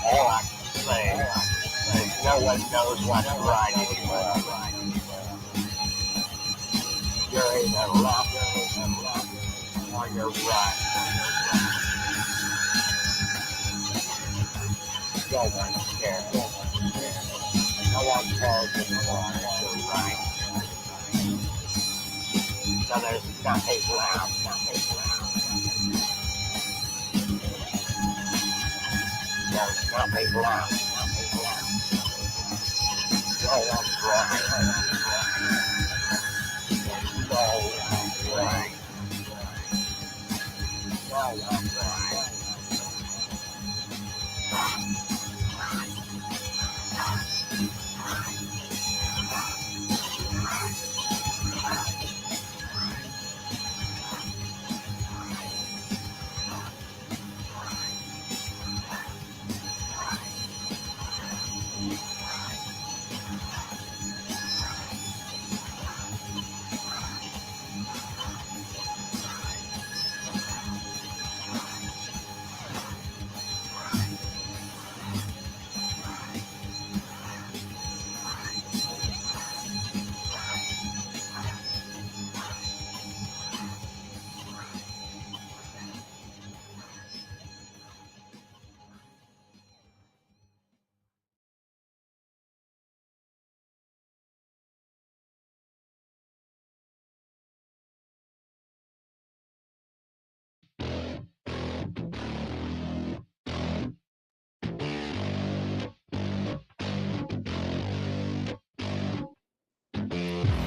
All I can say is no one knows what's right anymore. You're either left or you're right. No one cares. No one cares anymore if you're right. So there's nothing left. There's nothing left. No one's right. No one's right. No one's right.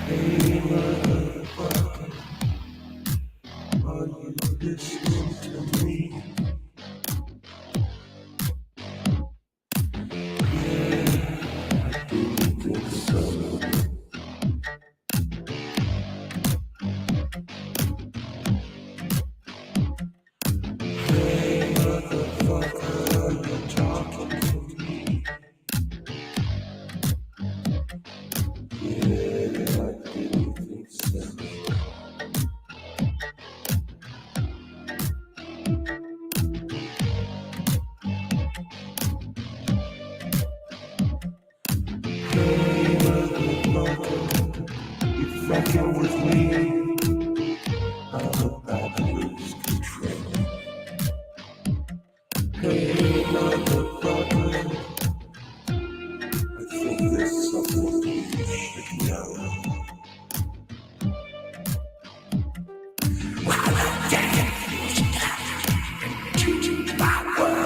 Hey, motherfucker, are you listening to me? Yeah, I do think so. Hey, motherfucker, are you talking to me? Yeah, I do think so. Hey, motherfucker, you fucking with me? I'm about to lose control. Hey, motherfucker, I think there's something you should know. Welcome to my world.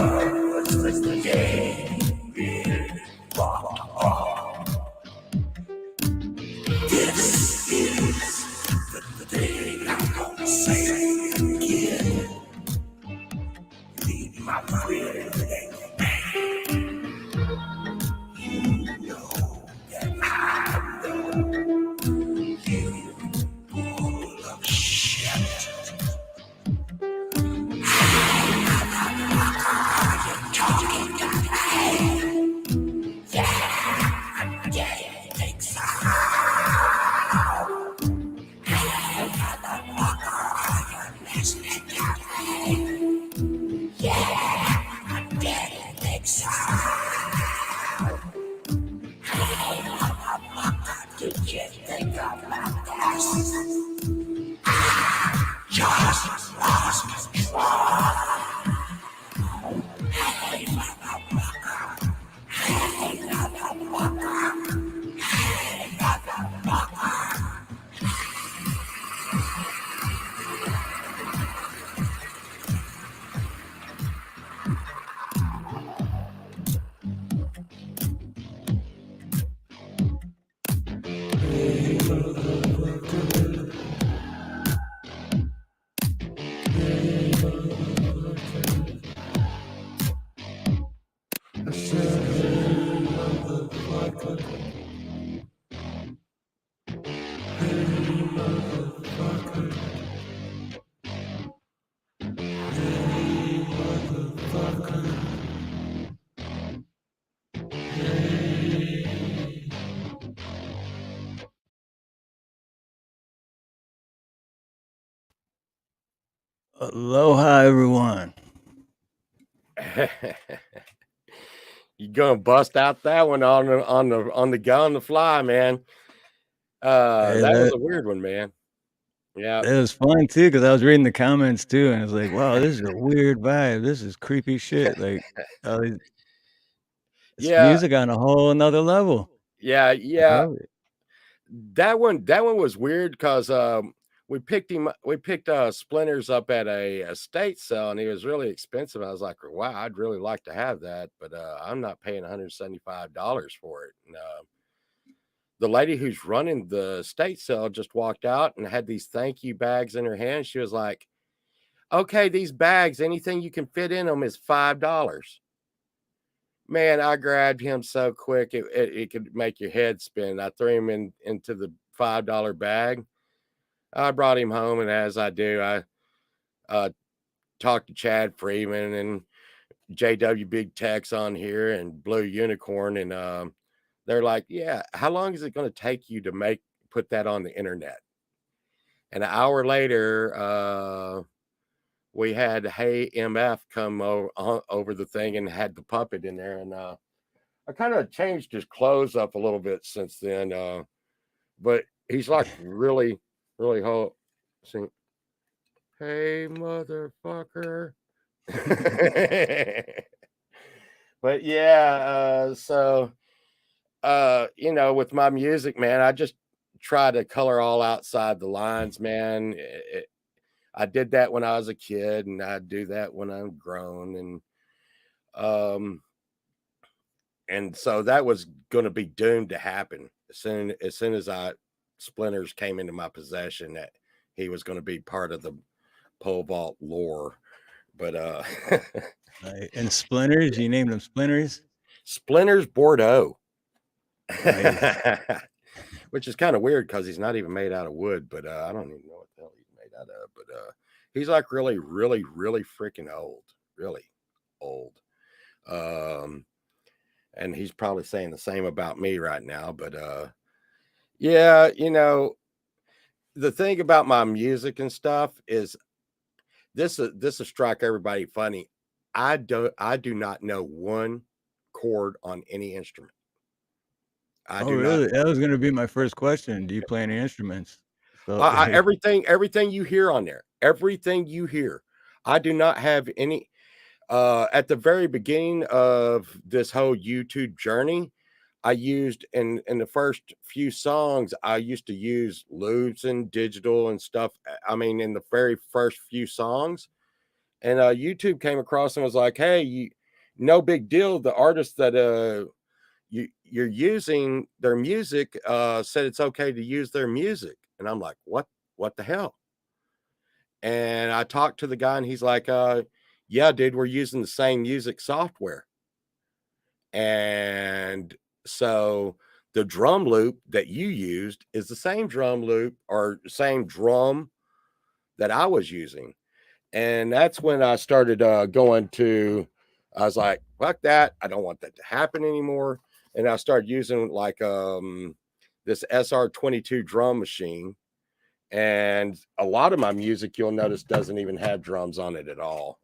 Aloha, everyone. You gonna bust out that one on the go on the fly, man. Hey, That was that a weird one, man. Yeah, that was fun too because I was reading the comments too, and it's like, wow, this is a weird vibe. This is creepy shit. Like, it's yeah, music on a whole another level. yeah, I yeah. love it. That one was weird because we picked Splinters up at a estate sale, and he was really expensive. I was like, wow, I'd really like to have that, but I'm not paying $175 for it. And, the lady who's running the estate sale just walked out and had these thank you bags in her hand. She was like, okay, these bags, anything you can fit in them is $5. Man, I grabbed him so quick it could make your head spin. I threw him into the $5 bag. I brought him home, and as I do, I uh, talked to Chad Freeman and JW Big Tex on here and Blue Unicorn, and they're like, "Yeah, how long is it going to take you to put that on the internet?" And an hour later, we had Hey MF come over the thing and had the puppet in there, and I kind of changed his clothes up a little bit since then, but he's like really, really sing, "Hey motherfucker." But yeah, so with my music, man, I just try to color all outside the lines, man. I did that when I was a kid, and I do that when I'm grown, um, and so that was going to be doomed to happen as soon as I Splinters came into my possession. That he was going to be part of the pole vault lore, but Right. And Splinters, you named them Splinters. Splinters Bordeaux. Nice. Which is kind of weird because he's not even made out of wood, but I don't even know what the hell he's made out of. But he's like really, really, really freaking old, really old. Um, and he's probably saying the same about me right now. But yeah, the thing about my music and stuff is this will strike everybody funny. I do not know one chord on any instrument. I Oh, do not. really? That was going to be my first question. Do you play any instruments? So, Everything you hear on there, everything you hear. I do not have any. At the very beginning of this whole YouTube journey, I used in the first few songs, I used to use loops and digital and stuff. I mean, in the very first few songs, and YouTube came across and was like, "Hey, no big deal. The artist that you're using their music said it's okay to use their music, and I'm like, what the hell? And I talked to the guy, and he's like, yeah, dude, we're using the same music software. And so the drum loop that you used is the same drum loop or same drum that I was using. And that's when I started I was like, fuck that. I don't want that to happen anymore. And I started using like this SR-22 drum machine. And a lot of my music, you'll notice, doesn't even have drums on it at all.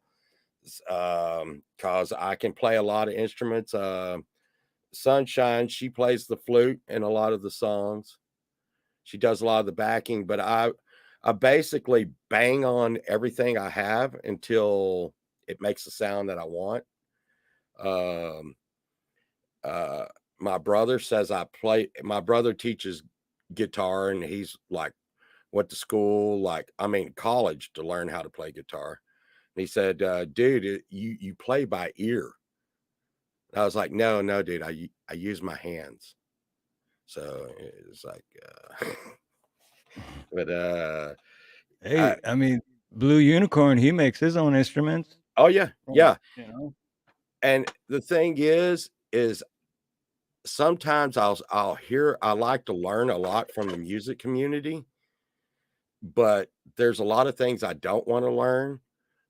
Because I can play a lot of instruments. Sunshine, she plays the flute in a lot of the songs. She does a lot of the backing, but I basically bang on everything I have until it makes the sound that I want. Um, uh, my brother says I play. My brother teaches guitar, and he's like went to school, like I mean college, to learn how to play guitar. And he said, "Dude, you play by ear." And I was like, "No, no, dude, I use my hands." So it's like, but I, Hey, I mean, Blue Unicorn, he makes his own instruments. oh yeah, yeah. You know? And the thing is sometimes I like to learn a lot from the music community, but there's a lot of things I don't want to learn,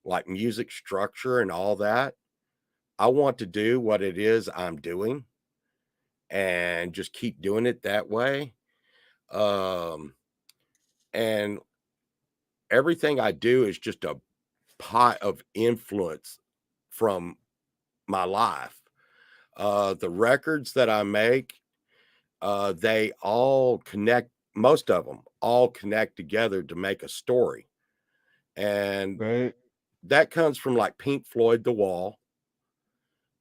like music structure and all that. I want to do what it is I'm doing and just keep doing it that way. Um, and everything I do is just a pot of influence from my life. The records that I make, they all connect, most of them all connect together to make a story. And Right. that comes from like Pink Floyd, The Wall,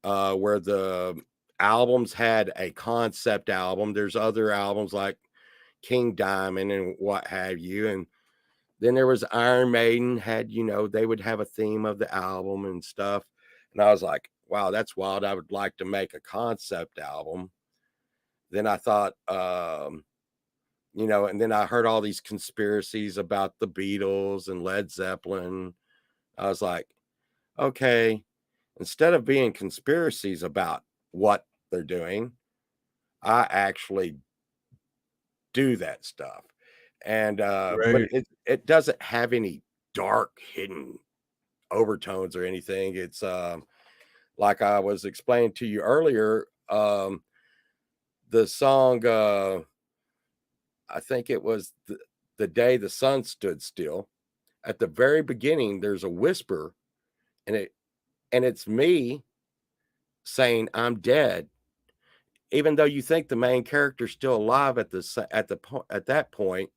where the albums had a concept album. There's other albums like King Diamond and what have you. And then there was Iron Maiden, had, they would have a theme of the album and stuff. And I was like, wow, that's wild. I would like to make a concept album. Then I thought, and then I heard all these conspiracies about the Beatles and Led Zeppelin. I was like, okay, instead of being conspiracies about what they're doing, I actually do that stuff. And but Right. it doesn't have any dark hidden overtones or anything. It's like I was explaining to you earlier, the song I think it was the day the sun stood still. At the very beginning, there's a whisper, and it's me saying I'm dead, even though you think the main character's still alive at that point.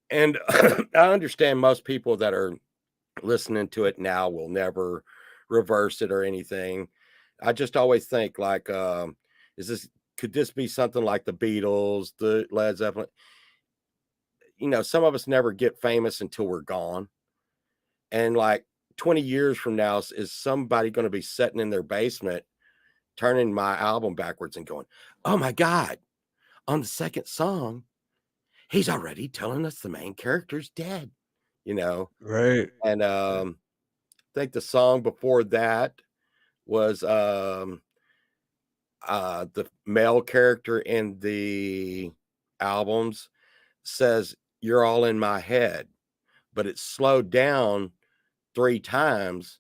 And I understand most people that are listening to it now will never reverse it or anything. I just always think like, is this could this be something like the Beatles, the Led Zeppelin? Some of us never get famous until we're gone. And like 20 years from now, is somebody going to be sitting in their basement turning my album backwards and going, "Oh my God, on the second song, he's already telling us the main character's dead," you know? Right. And I think the song before that was the male character in the albums says, "You're all in my head," but it's slowed down 3 times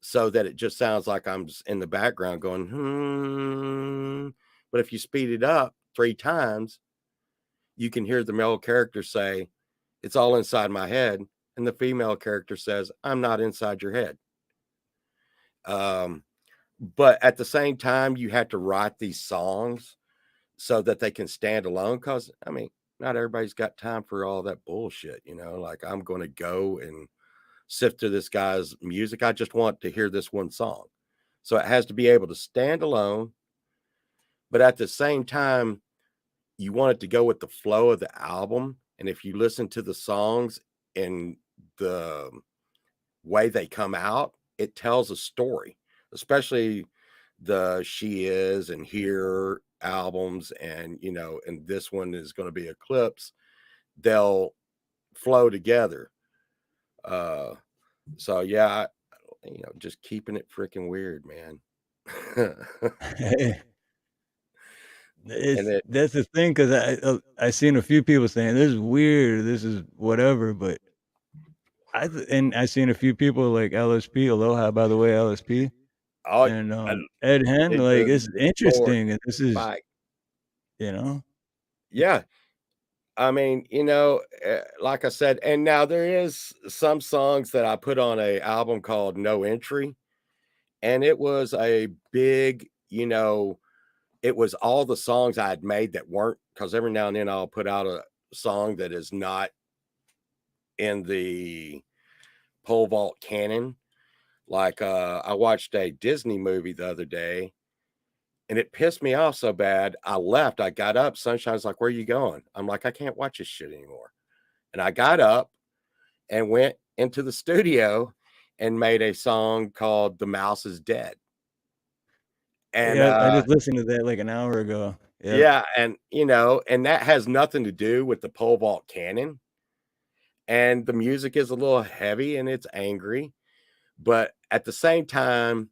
so that it just sounds like I'm in the background going, "Hmm." But if you speed it up 3 times, you can hear the male character say, "It's all inside my head." And the female character says, "I'm not inside your head." Um, but at the same time, you have to write these songs so that they can stand alone. Cause I mean, not everybody's got time for all that bullshit, like I'm going to go and sift through this guy's music. I just want to hear this one song. So it has to be able to stand alone, but at the same time, you want it to go with the flow of the album. And if you listen to the songs in the way they come out, it tells a story. especially the She Is and Here albums, and and this one is going to be Eclipse. They'll flow together. Uh, so yeah, just keeping it freaking weird, man. Hey, And it's it, that's the thing because I seen a few people saying this is weird, this is whatever, but I seen a few people like LSP, Aloha, by the way, LSP, oh, and I, Ed Hen, like the it's Lord, interesting, and this is bye. you know Yeah, I mean, like I said, and now there is some songs that I put on a album called No Entry, and it was a big, it was all the songs I had made that weren't, because every now and then I'll put out a song that is not in the pole vault canon. Like I watched a Disney movie the other day, and it pissed me off so bad. I left. I got up. Sunshine's like, "Where are you going?" I'm like, "I can't watch this shit anymore." And I got up and went into the studio and made a song called "The Mouse Is Dead." And yeah, I just listened to that like an hour ago. Yep. yeah, and and that has nothing to do with the pole vault canon. And the music is a little heavy and it's angry, but at the same time,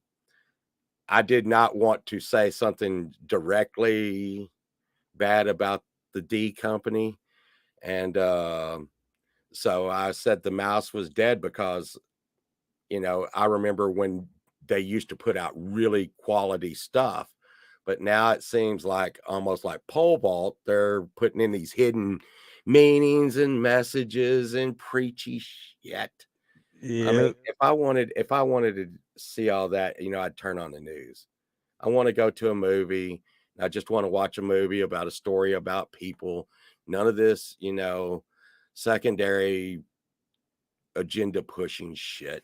I did not want to say something directly bad about the D Company. And so I said the mouse was dead because, I remember when they used to put out really quality stuff, but now it seems like almost like pole vault, they're putting in these hidden meanings and messages and preachy shit. I mean, Yep. if I wanted to see all that, I'd turn on the news. I want to go to a movie. I just want to watch a movie about a story about people. None of this, secondary agenda pushing shit.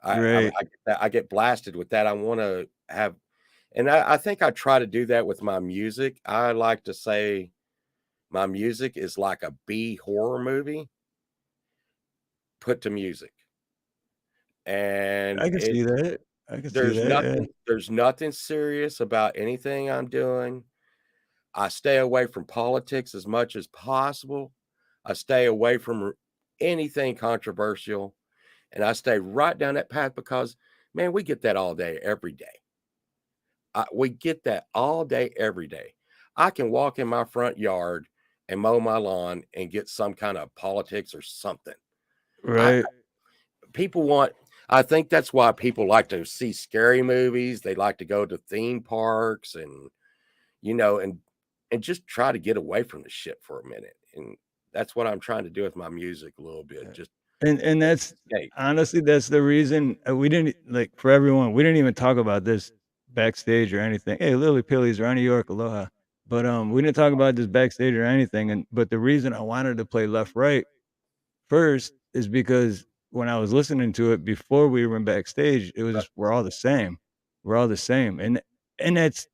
Right. I get blasted with that. I want to have, and I think I try to do that with my music. I like to say my music is like a B horror movie put to music, and I can see that. I can see there's that. Yeah. nothing serious about anything I'm doing. I stay away from politics as much as possible. I stay away from anything controversial, and I stay right down that path because, man, we get that all day, every day. We get that all day, every day. I can walk in my front yard and mow my lawn and get some kind of politics or something. I Right. people want. I think that's why people like to see scary movies. They like to go to theme parks and you know, and just try to get away from the shit for a minute. And that's what I'm trying to do with my music a little bit. Yeah. Just And that's escape. honestly, that's the reason we didn't like for everyone. We didn't even talk about this backstage or anything. Hey, Lily Pillies around New York, aloha. But we didn't talk about this backstage or anything. And but the reason I wanted to play left right first is because when I was listening to it before we went backstage, it was Right. just we're all the same. We're all the same. And that's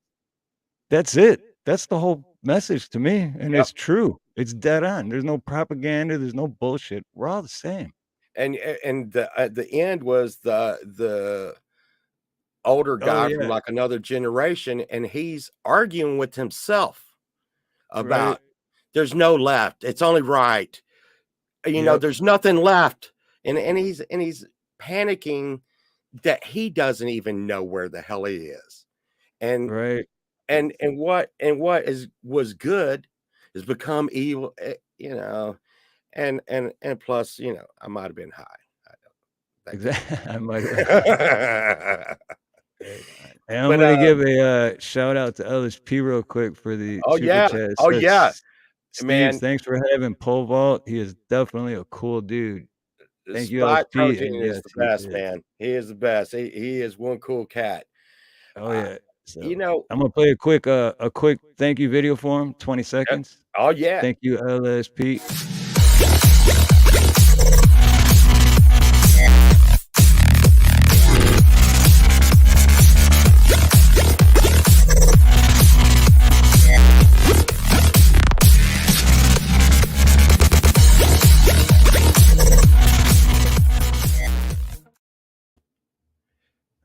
it. That's the whole message to me. And Yep. it's true. It's dead on. There's no propaganda. There's no bullshit. We're all the same. And the end was the older Oh guy from yeah. like another generation, and he's arguing with himself Right. about there's no left, it's only right. Yep. There's nothing left, and he's panicking that he doesn't even know where the hell he is. And Right. what is was good has become evil, and plus, I might have been high. That could Exactly. I might have. be. Hey, I'm But gonna give a shout out to LSP real quick for the oh super yeah, chat. oh yeah, Says Steve, man. thanks for having Pole Vault. He is definitely a cool dude. Thank you, Spike LSP. Protein And is yes, the he best, is. man. He is the best. He is one cool cat. Oh Uh, yeah. you So know, I'm gonna play a quick thank you video for him, 20 uh, seconds. oh yeah. Thank you, LSP.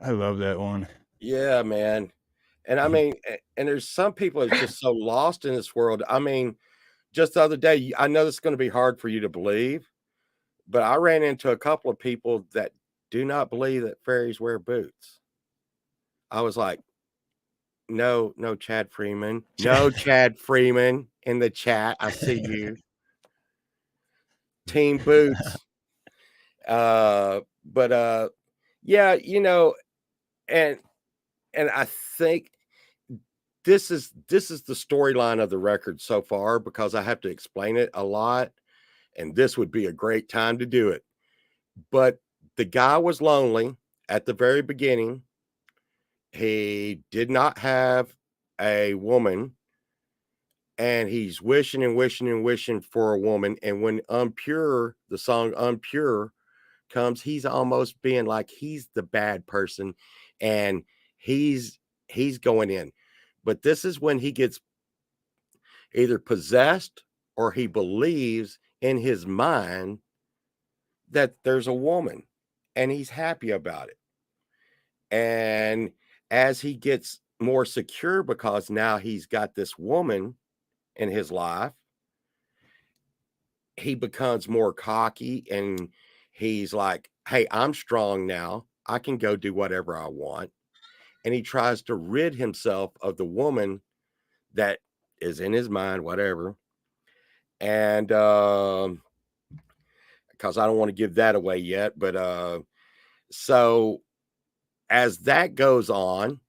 I love that one. Yeah, man. And I mean, and there's some people that's just so lost in this world. I mean, just the other day, I know this is going to be hard for you to believe, but I ran into a couple of people that do not believe that fairies wear boots. I was like, no, no, Chad Freeman. No, Chad Freeman in the chat. I see you. Team Boots. But yeah, and I think this is the storyline of the record so far because I have to explain it a lot, and this would be a great time to do it. But the guy was lonely at the very beginning. He did not have a woman, and he's wishing and wishing and wishing for a woman. And when Unpure, the song Unpure comes, he's almost being like he's the bad person, and he's he's going in. But this is when he gets either possessed or he believes in his mind that there's a woman, and he's happy about it. And as he gets more secure because now he's got this woman in his life, he becomes more cocky, and he's like, hey, I'm strong now. I can go do whatever I want. And he tries to rid himself of the woman that is in his mind, whatever. And because I don't want to give that away yet, but so as that goes on,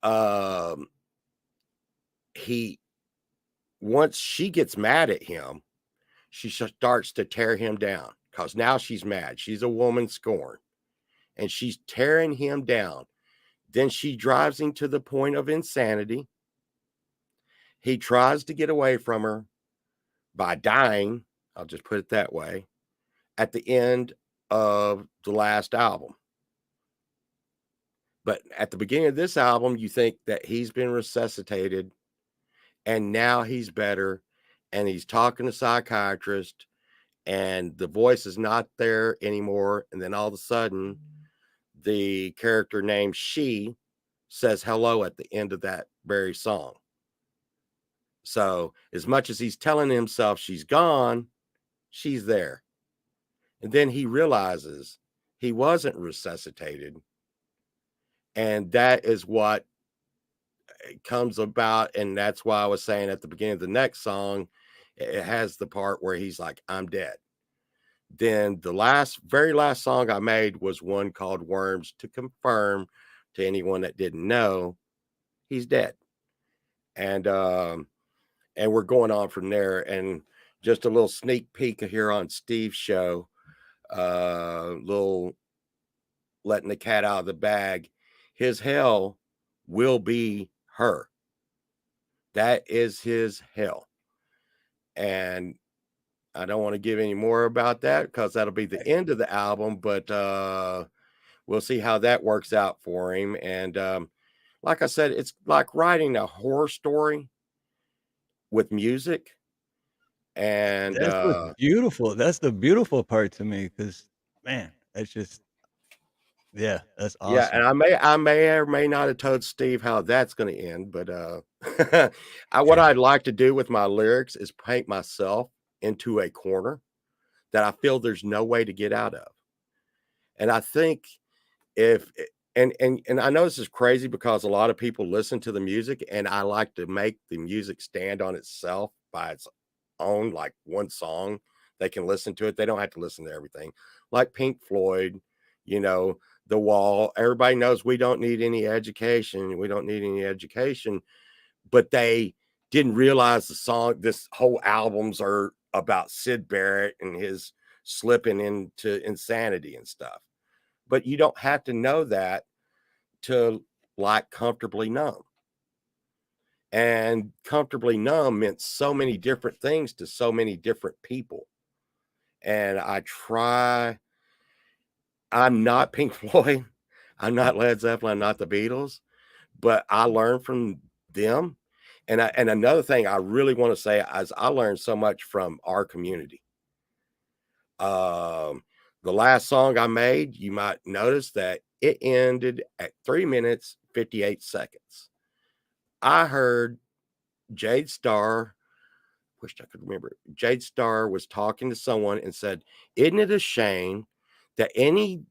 um, he once she gets mad at him, she starts to tear him down because now she's mad. She's a woman scorned, and she's tearing him down. Then she drives him to the point of insanity. He tries to get away from her by dying. I'll just put it that way. At the end of the last album. But at the beginning of this album, you think that he's been resuscitated and now he's better and he's talking to psychiatrist and the voice is not there anymore. And then all of a sudden, the character named She says hello at the end of that very song. So, as much as he's telling himself she's gone, she's there. And then he realizes he wasn't resuscitated. And that is what comes about. And that's why I was saying at the beginning of the next song, it has the part where he's like, I'm dead. Then the very last song I made was one called Worms to confirm to anyone that didn't know he's dead. And we're going on from there. And just a little sneak peek here on Steve's show, little letting the cat out of the bag. His hell will be her. That is his hell. And I don't want to give any more about that because that'll be the end of the album, but we'll see how that works out for him. And like I said, it's like writing a horror story with music. And That's what's beautiful. That's the beautiful part to me because, man, that's just yeah, that's yeah, and awesome. I may or may not have told Steve how that's going to end, but what I'd like to do with my lyrics is paint myself into a corner that I feel there's no way to get out of. And I think if and I know this is crazy because a lot of people listen to the music, and I like to make the music stand on itself by its own, like one song. They can listen to it. They don't have to listen to everything. Like Pink Floyd, you know, The Wall. Everybody knows we don't need any education. We don't need any education. But they didn't realize this whole albums are about Sid Barrett and his slipping into insanity and stuff. But you don't have to know that to like Comfortably Numb. And Comfortably Numb meant so many different things to so many different people. And I'm not Pink Floyd, I'm not Led Zeppelin, I'm not the Beatles, but I learned from them. And another thing I really want to say is I learned so much from our community. Um, The last song I made, you might notice that it ended at 3 minutes 58 seconds. I heard Jade Star, wished I could remember. Jade Star was talking to someone and said, "Isn't it a shame that any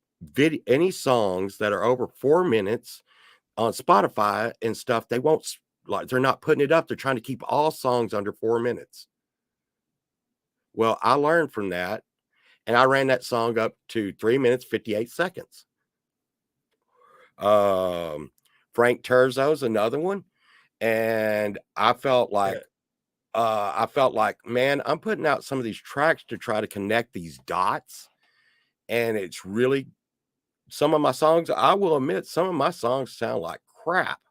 songs that are over 4 minutes on Spotify and stuff, they won't like they're not putting it up. They're trying to keep all songs under 4 minutes." Well, I learned from that and I ran that song up to 3 minutes 58 seconds. Um Frank Turzo's another one, and I felt like, man, I'm putting out some of these tracks to try to connect these dots, and it's really some of my songs, I will admit, some of my songs sound like crap,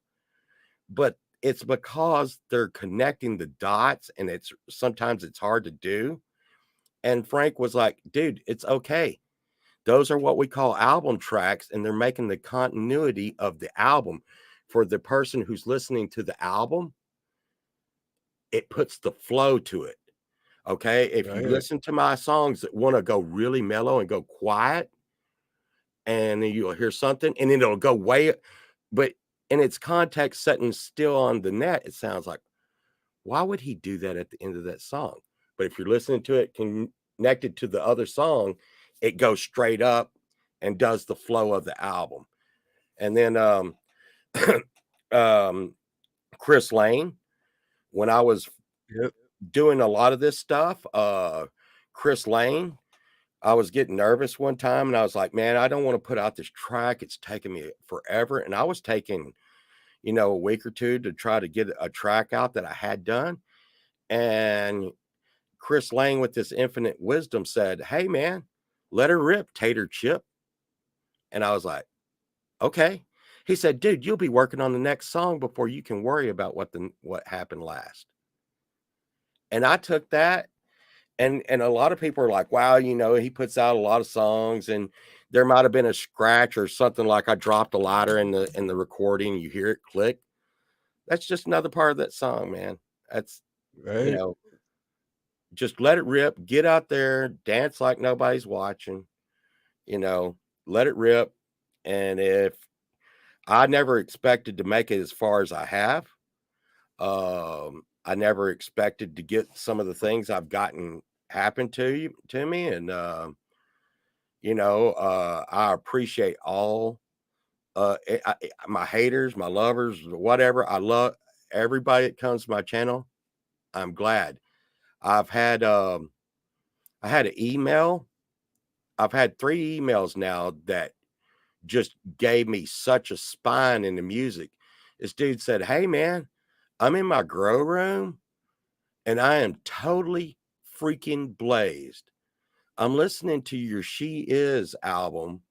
but it's because they're connecting the dots, and it's sometimes it's hard to do. And Frank was like, dude, it's okay. Those are what we call album tracks, and they're making the continuity of the album. For the person who's listening to the album, it puts the flow to it. Okay. If you Right. listen to my songs that want to go really mellow and go quiet, and then you'll hear something, and then it'll go way, but in its context setting still on the net, it sounds like, why would he do that at the end of that song? But if you're listening to it connected to the other song, it goes straight up and does the flow of the album. And then um, Chris Lane, when I was Yep. doing a lot of this stuff, Chris Lane, I was getting nervous one time and I was like, man, I don't want to put out this track. It's taking me forever. And I was taking, a week or two to try to get a track out that I had done. And Chris Lane, with this infinite wisdom, said, "Hey, man, let her rip, Tater Chip." And I was like, okay. He said, "Dude, you'll be working on the next song before you can worry about what happened last." And I took that, and a lot of people are like, "Wow, he puts out a lot of songs, and there might have been a scratch or something, like I dropped a lighter in the recording. You hear it click. That's just another part of that song, man. That's you Right. know, just let it rip. Get out there, dance like nobody's watching. You know, let it rip. And if I never expected to make it as far as I have, I never expected to get some of the things I've gotten happen to me, and I appreciate all my haters, my lovers, whatever. I love everybody that comes to my channel. I'm glad. I've had I had an email. I've had 3 emails now that just gave me such a spine in the music. This dude said, "Hey man, I'm in my grow room and I am totally freaking blazed. I'm listening to your She Is album,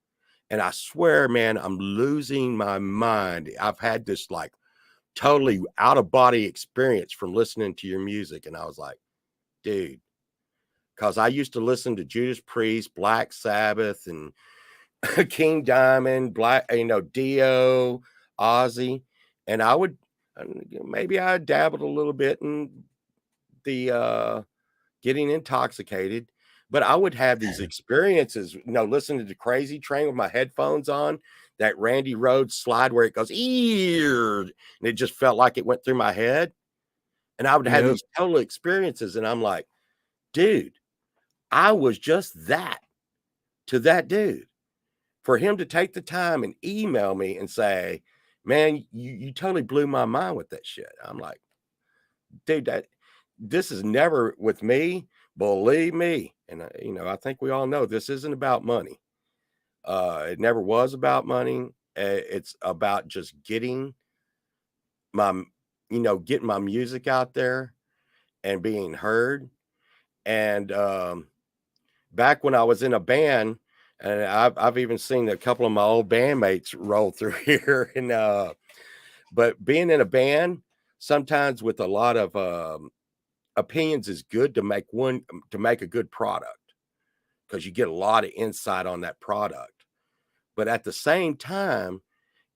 and I swear, man, I'm losing my mind. I've had this like totally out of body experience from listening to your music." And I was like, dude, because I used to listen to Judas Priest, Black Sabbath, and King Diamond, Dio, Ozzy, and I would maybe I dabbled a little bit in the getting intoxicated, but I would have these experiences, listening to Crazy Train with my headphones on, that Randy Rhoads slide where it goes ear, and it just felt like it went through my head, and I would have Yep. these total experiences, and I'm like, dude, I was just that to that dude. For him to take the time and email me and say, "Man, you totally blew my mind with that shit." I'm like, dude, this is never with me. Believe me, and I think we all know this isn't about money. It never was about money. It's about just my, getting my music out there and being heard. And back when I was in a band, and I've even seen a couple of my old bandmates roll through here, and but being in a band sometimes with a lot of opinions is good to make a good product, because you get a lot of insight on that product. But at the same time,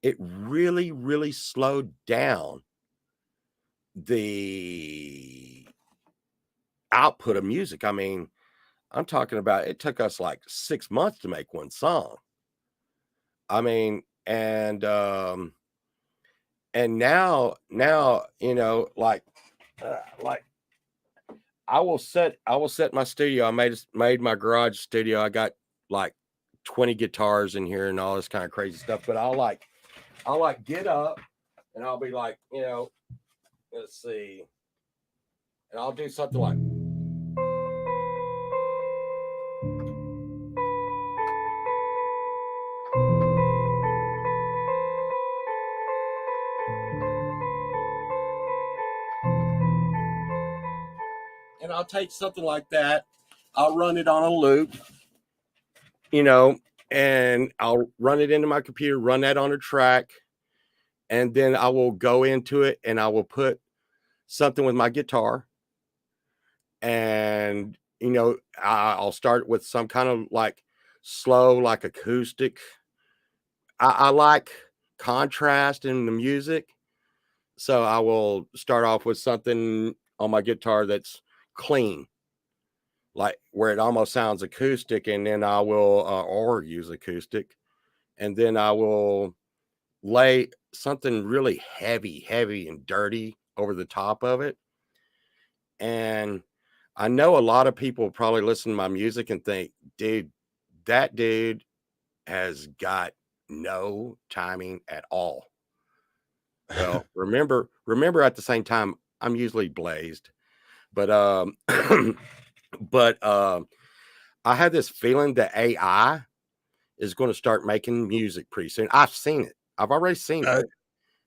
it really, really slowed down the output of music. I mean, I'm talking about it took us like 6 months to make one song. I mean, and now, like I will set my studio. I made my garage studio. I got like 20 guitars in here and all this kind of crazy stuff. But I'll get up and I'll be like, let's see, and I'll do something like. And I'll take something like that. I'll run it on a loop, and I'll run it into my computer, run that on a track, and then I will go into it and I will put something with my guitar. And, I'll start with some kind of like slow, like acoustic. I like contrast in the music. So I will start off with something on my guitar that's clean, like where it almost sounds acoustic, and then I will or use acoustic, and then I will lay something really heavy and dirty over the top of it. And I know a lot of people probably listen to my music and think, dude, that dude has got no timing at all. Well, remember at the same time, I'm usually blazed, but but I have this feeling that AI is going to start making music pretty soon. I've seen it. I've already seen it.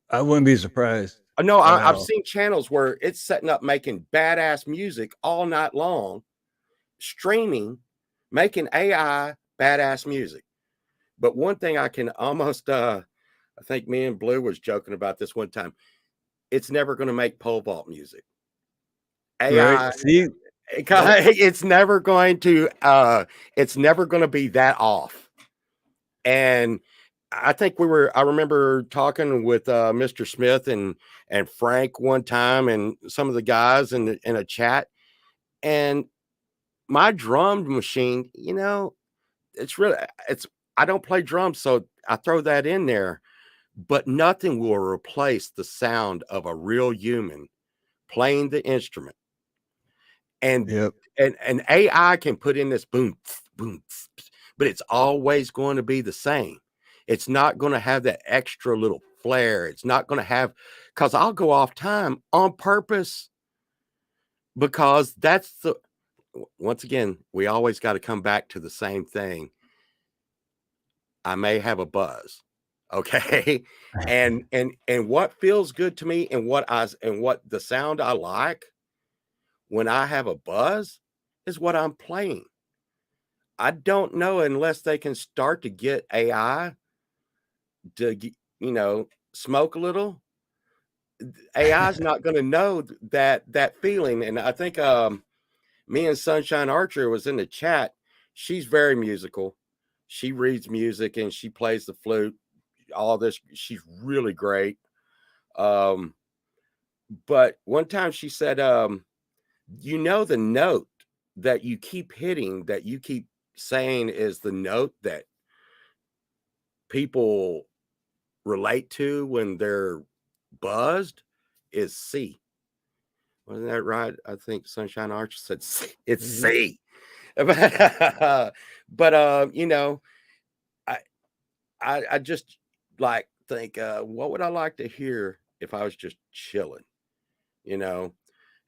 I wouldn't be surprised. No, I've seen channels where it's setting up making badass music all night long, streaming, making AI badass music. But one thing I can almost, I think me and Blue was joking about this one time. It's never going to make pole vault music. AI, right? See, it's never going to be that off. And I think I remember talking with Mr. Smith and Frank one time, and some of the guys in a chat, and my drum machine, I don't play drums, so I throw that in there, but nothing will replace the sound of a real human playing the instrument. And yep. and AI can put in this boom, boom, but it's always going to be the same. It's not going to have that extra little flair. It's not going to have, because I'll go off time on purpose, because once again, we always got to come back to the same thing. I may have a buzz. Okay. and what feels good to me, and what the sound I like when I have a buzz is what I'm playing. I don't know unless they can start to get AI to, smoke a little. AI is not going to know that feeling. And I think me and Sunshine Archer was in the chat. She's very musical. She reads music and she plays the flute. All this, she's really great. But one time she said, the note that you keep hitting, that you keep saying is the note that people relate to when they're buzzed, is C. Wasn't that right? I think Sunshine Archer said C. It's C. But I just like think, what would I like to hear if I was just chilling,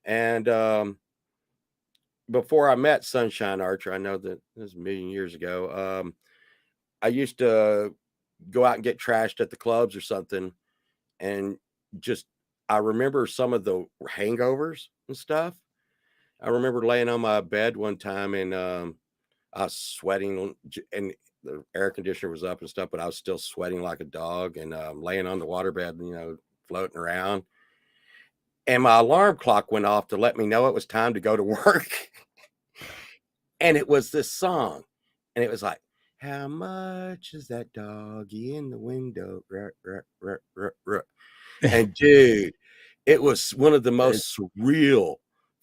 And before I met Sunshine Archer, I know that this was a million years ago. I used to go out and get trashed at the clubs or something, and I remember some of the hangovers and stuff. I remember laying on my bed one time, and I was sweating, and the air conditioner was up and stuff, but I was still sweating like a dog, and laying on the waterbed, floating around. And my alarm clock went off to let me know it was time to go to work. And it was this song, and it was like, how much is that doggy in the window? Ruh, ruh, ruh, ruh, ruh. And dude, it was one of the most surreal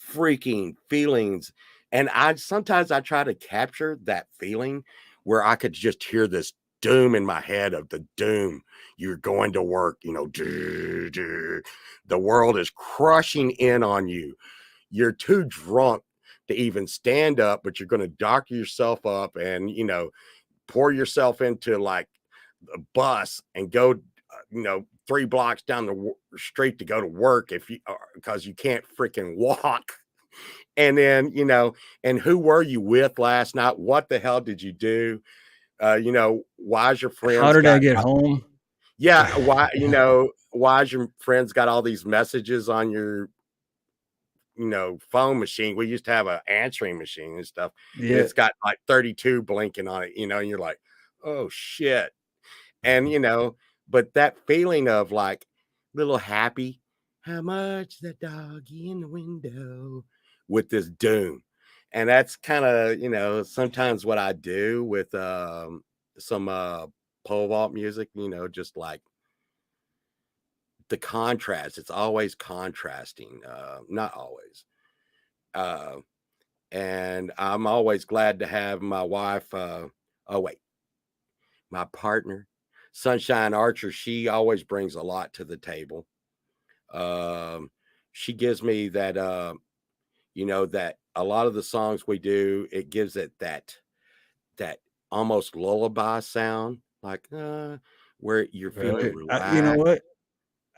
freaking feelings. And sometimes I try to capture that feeling where I could just hear this doom in my head of the doom. You're going to work, the world is crushing in on you. You're too drunk to even stand up, but you're going to dock yourself up and, pour yourself into like a bus and go, 3 blocks down the street to go to work because you can't freaking walk. And then, and who were you with last night? What the hell did you do? Why's your How friends did I got, get home? yeah, why's your friends got all these messages on your, phone machine? We used to have an answering machine and stuff, and Yeah. it's got like 32 blinking on it, and you're like, oh shit. And, but that feeling of like little happy, how much the doggy in the window with this doom. And that's kind of, sometimes what I do with some pole vault music, just like the contrast. It's always contrasting, not always. Uh, and I'm always glad to have my wife. Oh, wait, my partner, Sunshine Archer. She always brings a lot to the table. Um, she gives me that, that a lot of the songs we do, it gives it that almost lullaby sound, like where you're feeling Right. You know relaxed. what?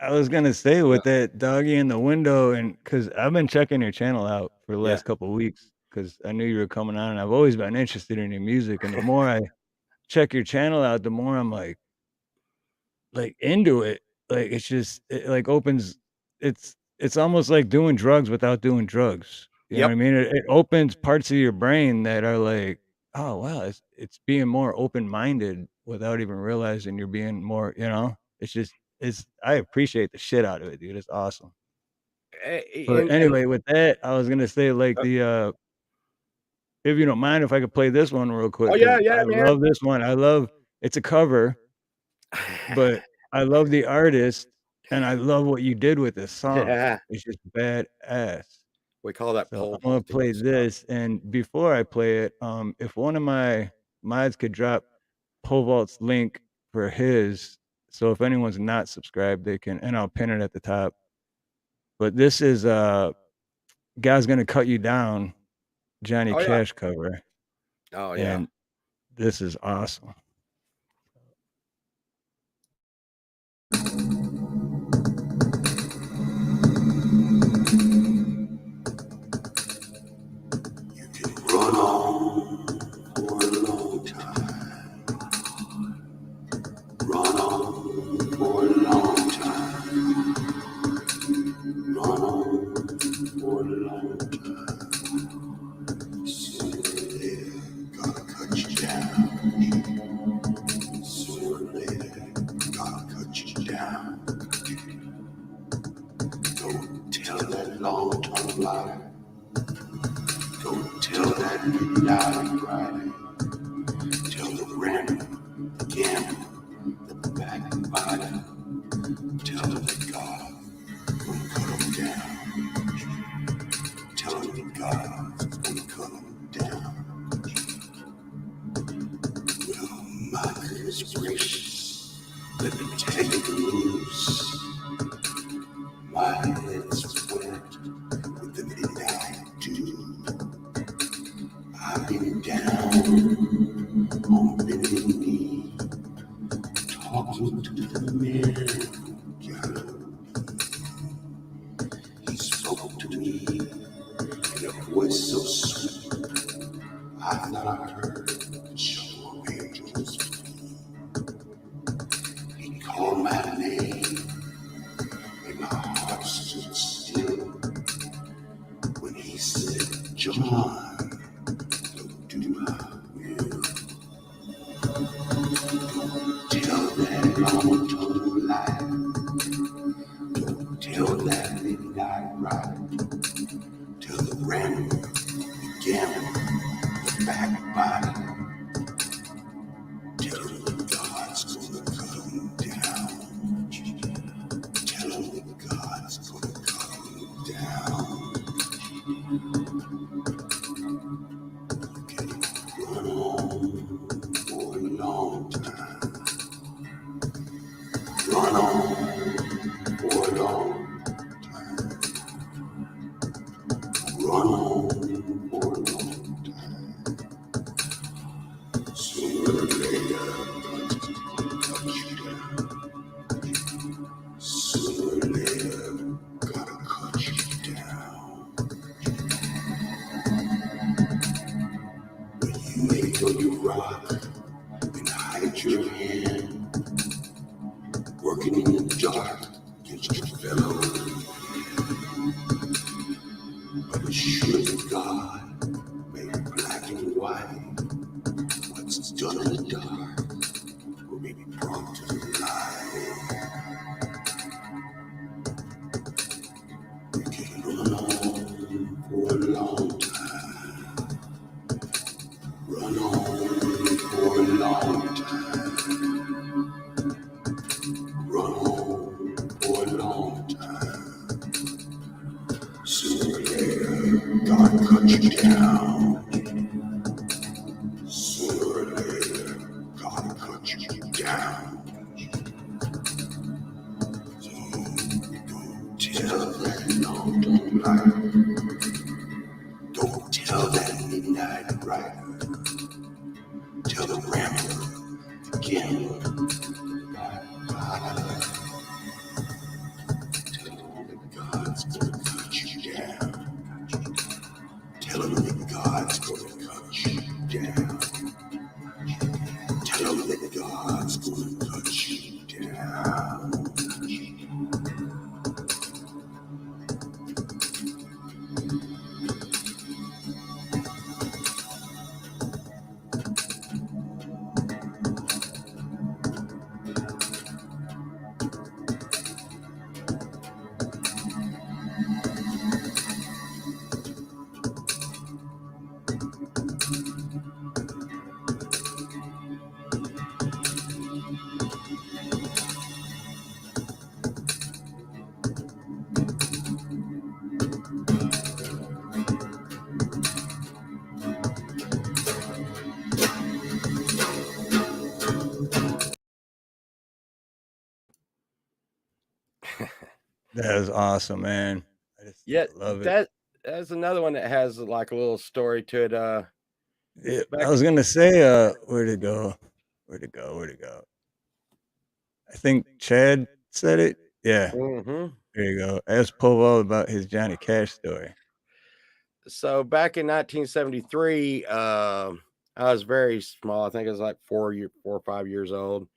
I was gonna say Yeah, with that doggy in the window, and because I've been checking your channel out for the yeah, last couple of weeks, because I knew you were coming on, and I've always been interested in your music. And the more I check your channel out, the more I'm like into it. Like it's just it like opens. It's almost like doing drugs without doing drugs. You know what I yep, mean? It opens parts of your brain that are like, oh wow, it's being more open minded without even realizing you're being more. It's just it's. I appreciate the shit out of it, dude. It's awesome. But and anyway, with that, I was gonna say like if you don't mind if I could play this one real quick oh yeah, because yeah, I man. love this one. I love it's a cover, but I love the artist, and I love what you did with this song. Yeah, It's just badass. we call that So pole I'm gonna vaulting play stuff. this, and before I play it, if one of my mods could drop Pole Vault's link for his, so if anyone's not subscribed, they can, and I'll pin it at the top. But this is God's Gonna Cut You Down, Johnny Oh yeah, Cash cover, oh yeah. and this is awesome. You can run on for a long time. Run on for a long time. Run on for a long time. Sooner or later, gotta cut you down. Sooner or later, gotta cut you down. Don't tell that long-term lie. Don't tell that midnight ride. Tell the random, the gambler, the backbiter. Tell them that God gonna cut them down. Tell them that God's gonna cut them down. Well, my goodness gracious, let me tell you the news. My head's wet with the midnight dew. I've been down on bending knee, talking to the man who he spoke to me in a voice so sweet. I thought I heard the show of angels. He called my name, and my heart stood still when he said, John, don't do my will. Tell that long-told lie. Don't tell that midnight ride. Tell the random, the gambler, the backbiter. Tell him that God's gonna cut him down. Tell him that God's gonna cut him down. run on for a long time. Run on for a long time. Sooner or later, gotta cut you down. Sooner or later, gotta cut you down. When you ain't gonna rock and hide your hand, working in the dark against your fellow. But as sure as God made black and white, what's done in the dark will be brought to the light. You can run on for a long time. Run on for a long time. Run on for a long time. Sooner or later, God cut you down. Sooner or later, God cut you down. So don't tell that long life. Don't tell that midnight rider. Tell the rambler, the gambler, tell him that God's gonna cut you down. Tell him that God's gonna cut you down. Tell him that God's gonna cut you down. That is awesome, man. Yeah, love it. that's another one that has like a little story to it. Yeah, I Back was gonna say, where'd it go? Where'd it go? Where'd it go? I think Chad said it. Yeah, Mhm. there you go. Ask Povall about his Johnny Cash story. So back in 1973, I was very small. I think I was like 4 or 5 years old.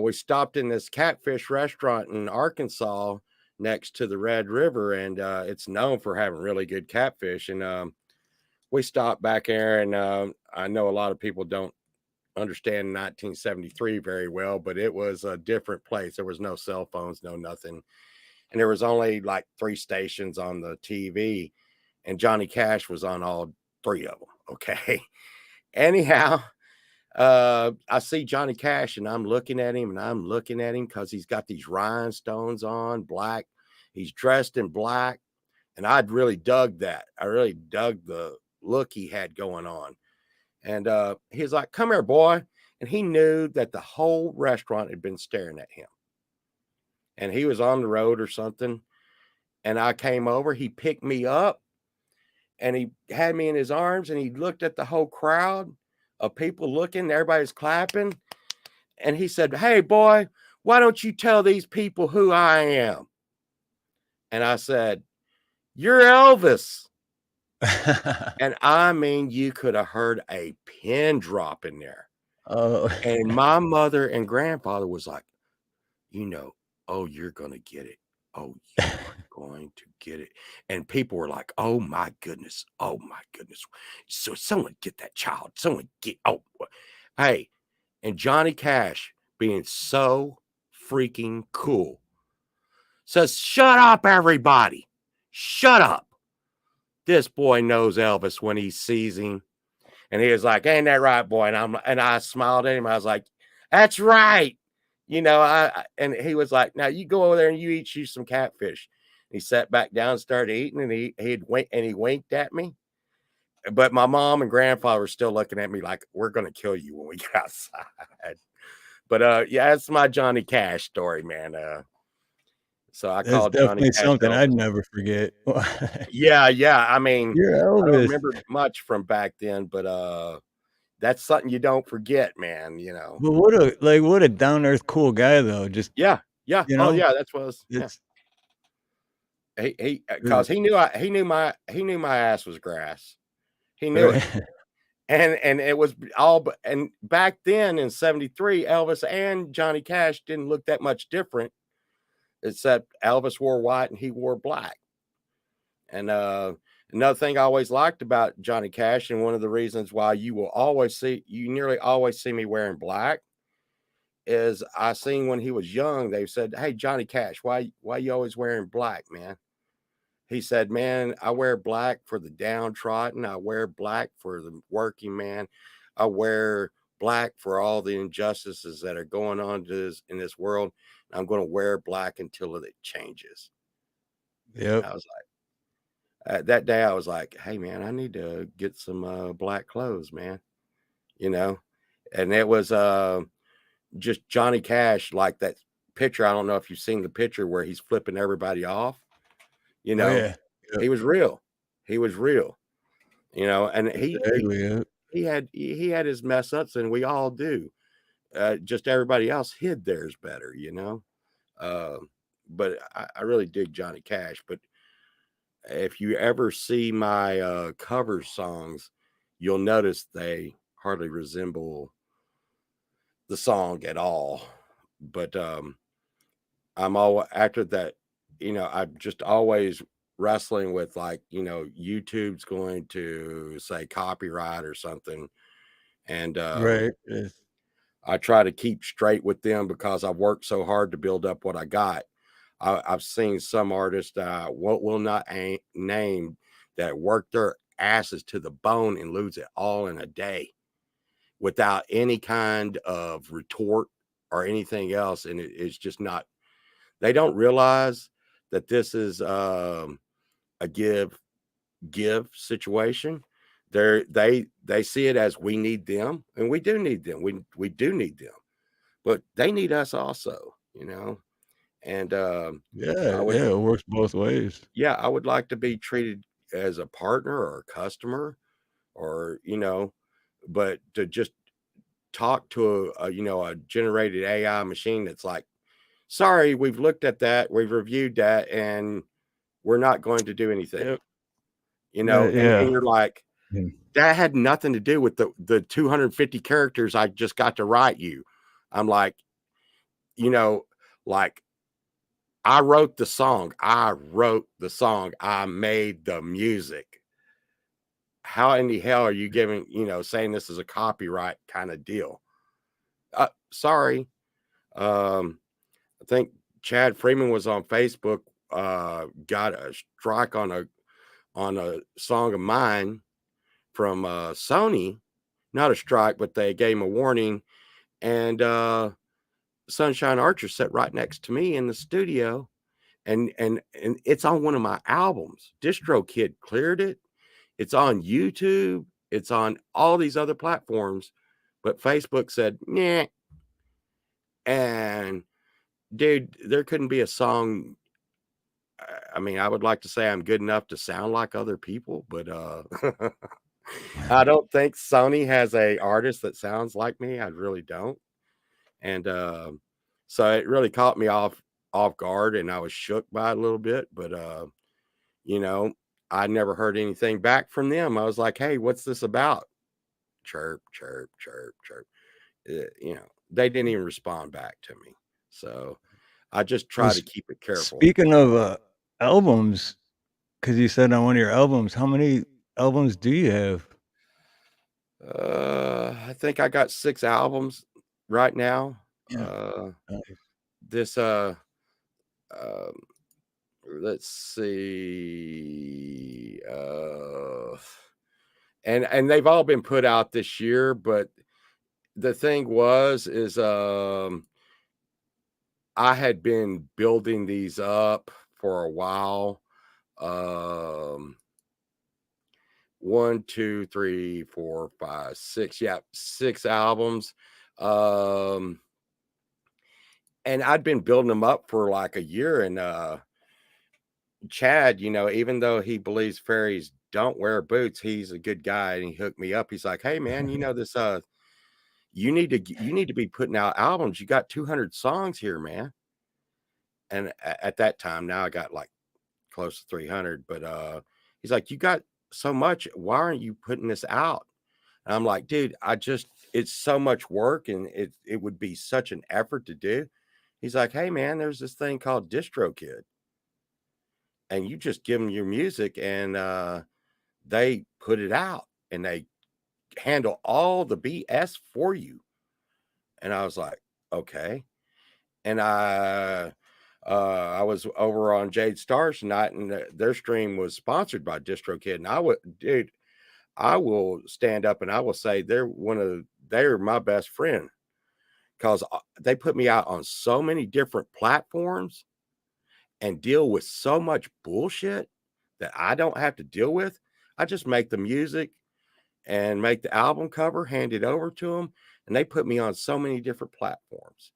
We stopped in this catfish restaurant in Arkansas next to the Red River, and it's known for having really good catfish. And we stopped back there, and I know a lot of people don't understand 1973 very well, but it was a different place. There was no cell phones, no nothing, and there was only like 3 stations on the TV, and Johnny Cash was on all 3 of them. Okay. Anyhow, I see Johnny Cash and I'm looking at him and I'm looking at him because he's got these rhinestones on, black. He's dressed in black. And I'd really dug that. I really dug the look he had going on. And he's like, "Come here, boy." And he knew that the whole restaurant had been staring at him. And he was on the road or something. And I came over, he picked me up and he had me in his arms and he looked at the whole crowd of people looking, everybody's clapping. And he said, "Hey, boy, why don't you tell these people who I am?" And I said, "You're Elvis." And I mean, you could have heard a pin drop in there. Oh, And my mother and grandfather was like, "Oh, you're going to get it. Oh, you are going to get it." And people were like, "Oh my goodness. Oh my goodness. So someone get that child. Someone get, oh, hey." And Johnny Cash, being so freaking cool, says, "Shut up, everybody. Shut up. This boy knows Elvis when he sees him." And he was like, "Ain't that right, boy?" And I smiled at him. I was like, "That's right." And he was like, "Now you go over there and you eat you some catfish." He sat back down and started eating, and he winked at me. But my mom and grandfather were still looking at me like, "We're gonna kill you when we get outside." But yeah, that's my Johnny Cash story, man. So I That's called Johnny definitely Cash something I'd Elvis. never forget. Yeah, yeah. I mean, You're I don't Elvis. remember much from back then, but that's something you don't forget, man. You know. But what a down earth cool guy though. Just Yeah, yeah. you Oh, know, yeah. That's what. Yeah. it's Because he knew my ass was grass. He knew it. right. And it was all but and back then in '73, Elvis and Johnny Cash didn't look that much different, except Elvis wore white and he wore black. And another thing I always liked about Johnny Cash, and one of the reasons why you nearly always see me wearing black, is I seen when he was young, they said, "Hey, Johnny Cash, why you always wearing black, man?" He said, "Man, I wear black for the downtrodden. I wear black for the working man. I wear black for all the injustices that are going on in this world. I'm going to wear black until it changes." And Yep. I was that day, I was like, "Hey, man, I need to get some black clothes, man." You know, and it was just Johnny Cash, like that picture. I don't know if you've seen the picture where he's flipping everybody off. You Oh know, yeah. Yep. he was real. He was real. And Exactly. Yep. he had his mess ups, and we all do. Just everybody else hid theirs better, you know. Uh, but I really dig Johnny Cash. But if you ever see my cover songs, you'll notice they hardly resemble the song at all. But I'm all after that. I'm just always wrestling with, like, YouTube's going to say copyright or something, and Right. Yes. I try to keep straight with them because I've worked so hard to build up what I got. I've seen some artists that I will not name that work their asses to the bone and lose it all in a day without any kind of retort or anything else, and it's just not. They don't realize that this is a give situation. They see it as we need them, and we do need them. We do need them, but they need us also. And I Yeah. would, Yeah. It works both ways. yeah, I would like to be treated as a partner or a customer, or but to just talk to a generated AI machine that's like, sorry, we've looked at that, we've reviewed that, and we're not going to do anything. Yep. And Yeah. you're like, Mm. that had nothing to do with the 250 characters I just got to write you. I'm like, you know, like, I wrote the song. I wrote the song. I made the music. How in the hell are you saying this is a copyright kind of deal? Sorry. Um, I think Chad Freeman was on Facebook, got a strike on a song of mine from Sony. Not a strike, but they gave him a warning. And Sunshine Archer sat right next to me in the studio, and it's on one of my albums. DistroKid cleared it. It's on YouTube. It's on all these other platforms, but Facebook said, "Nah." And dude, there couldn't be a song. I mean, I would like to say I'm good enough to sound like other people, but I don't think Sony has a artist that sounds like me. I really don't. And so it really caught me off guard, and I was shook by it a little bit. But you know, I never heard anything back from them. I was like, "Hey, what's this about?" Chirp, chirp, chirp, chirp. They didn't even respond back to me. So I just Well, try to keep it careful. speaking of albums, because you said on one of your albums, how many albums do you have? I think I got 6 albums right now. Yeah. Nice. This um, let's see. And they've all been put out this year, but the thing is I had been building these up for a while. Um, 1, 2, 3, 4, 5, 6. Yeah, 6 albums. Um, and I'd been building them up for like a year. And Chad, even though he believes fairies don't wear boots, he's a good guy, and he hooked me up. He's like, "Hey man, this you need to be putting out albums. You got 200 songs here, man." And at that time, now I got like close to 300, but he's like, "You got so much. Why aren't you putting this out?" And I'm like, "Dude, it's so much work, and it would be such an effort to do." He's like, "Hey man, there's this thing called DistroKid, and you just give them your music, and they put it out, and they handle all the BS for you." And I was like, "Okay." And I was over on Jade Stars tonight, and their stream was sponsored by DistroKid. And I will stand up and I will say they're my best friend, because they put me out on so many different platforms and deal with so much bullshit that I don't have to deal with. I just make the music and make the album cover, hand it over to them, and they put me on so many different platforms.